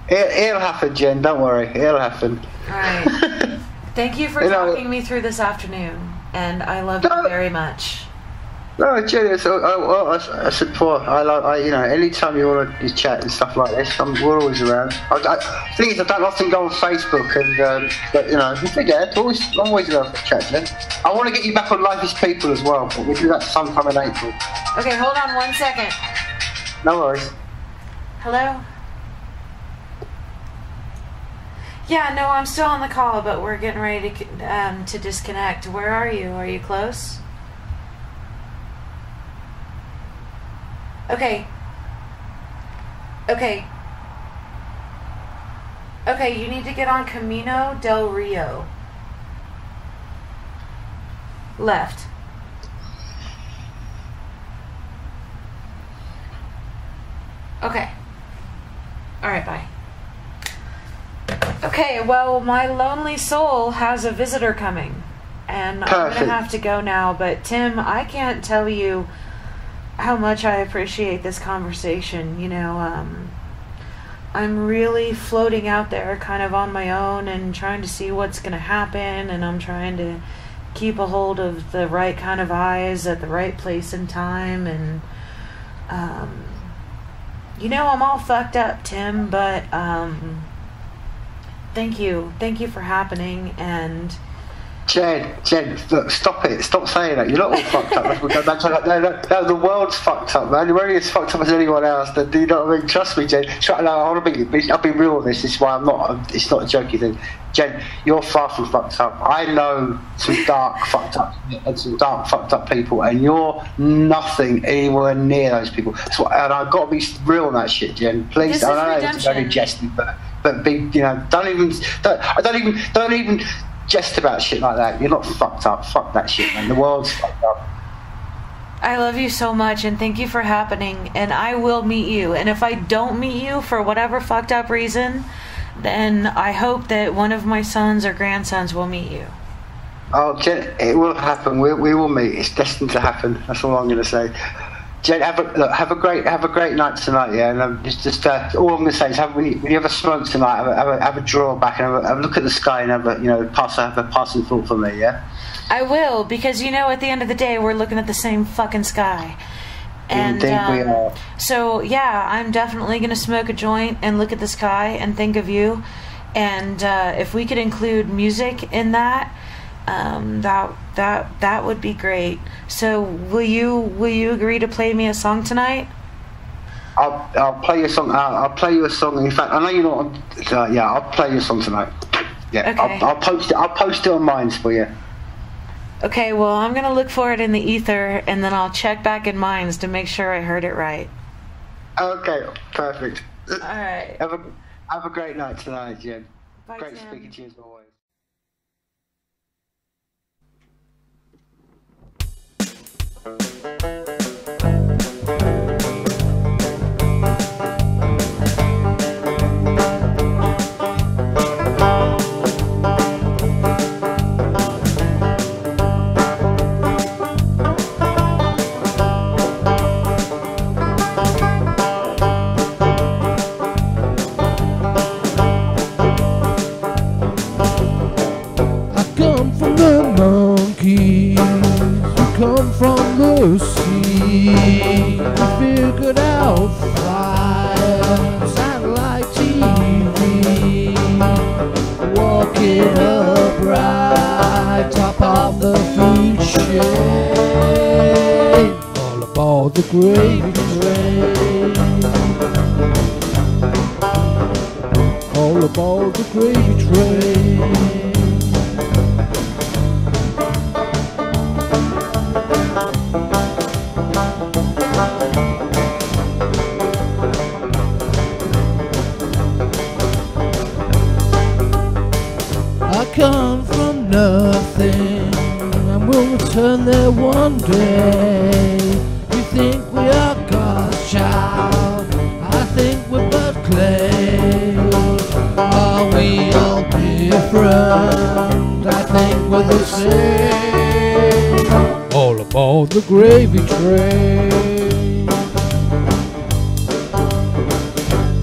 It'll happen, Jen, don't worry, it'll happen. Alright. Thank you for talking me through this afternoon, and I love you very much. No, Jen, I said before, anytime you want to chat and stuff like this, we're always around. The thing is, I don't often go on Facebook, but if you forget, I'm always around for chat, Jen. I want to get you back on Life is People as well, but we'll do that sometime in April. Okay, hold on 1 second. No worries. Hello? Yeah, no, I'm still on the call, but we're getting ready to disconnect. Where are you? Are you close? Okay, you need to get on Camino del Rio. Left. Okay. Alright, bye. Okay, well, my lonely soul has a visitor coming, and I'm going to have to go now, but Tim, I can't tell you how much I appreciate this conversation. I'm really floating out there kind of on my own and trying to see what's going to happen, and I'm trying to keep a hold of the right kind of eyes at the right place and time, and I'm all fucked up, Tim, but thank you for happening, and Jen, look, stop it. Stop saying that. You're not all fucked up. No, the world's fucked up, man. You're only as fucked up as anyone else. Do you know what I mean? Trust me, Jen. I'll be real with this. This is why I'm not. It's not a jokey thing. Jen, you're far from fucked up. I know some dark fucked up people, and you're nothing anywhere near those people. And I've got to be real on that shit, Jen. Please. I know it's only jesting, but be, you know, don't even jest about shit like that. You're not fucked up. Fuck that shit, man. The world's fucked up. I love you so much, and thank you for happening, and I will meet you. And if I don't meet you for whatever fucked up reason, then I hope that one of my sons or grandsons will meet you. Oh, Jen, it will happen. We will meet. It's destined to happen. That's all I'm going to say. Jen, have a great night tonight, yeah. And just all I'm going to say is, when you have a smoke tonight, have a draw back and have a look at the sky and have a passing thought for me, yeah. I will, because at the end of the day, we're looking at the same fucking sky. And indeed we are. So yeah, I'm definitely going to smoke a joint and look at the sky and think of you. And if we could include music in that, that would be great. So will you agree to play me a song tonight? I'll play you a song. I'll play you a song. In fact, I know you're not. Yeah, I'll play you a song tonight. Yeah, okay. I'll post it. I'll post it on Minds for you. Okay, well, I'm gonna look for it in the ether, and then I'll check back in Minds to make sure I heard it right. Okay, perfect. All right. Have a great night tonight, Jim. Bye, great Tim. speaking to you as always. Come from the sea, we figured out fire, satellite TV, walking upright, top of the food chain, all aboard the gravy train, all aboard the gravy train. Come from nothing and we'll return there one day. You think we are God's child, I think we're but clay. Are we all different? I think we're the same. All aboard the gravy train,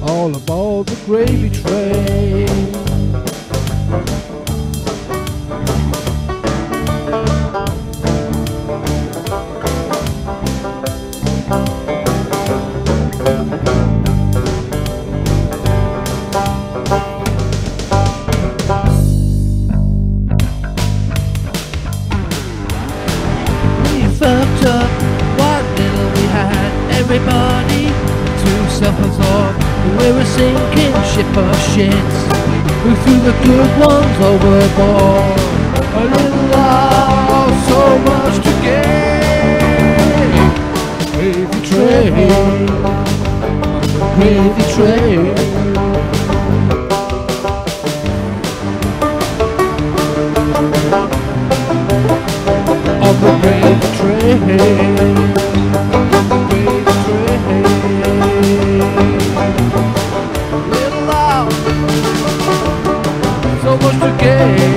all aboard the gravy train. Everybody to self-absorbed, we were sinking ship of shits. We threw the good ones overboard. A little lost, so much to gain. Gravy train, gravy train. On the gravy train. So much to gain.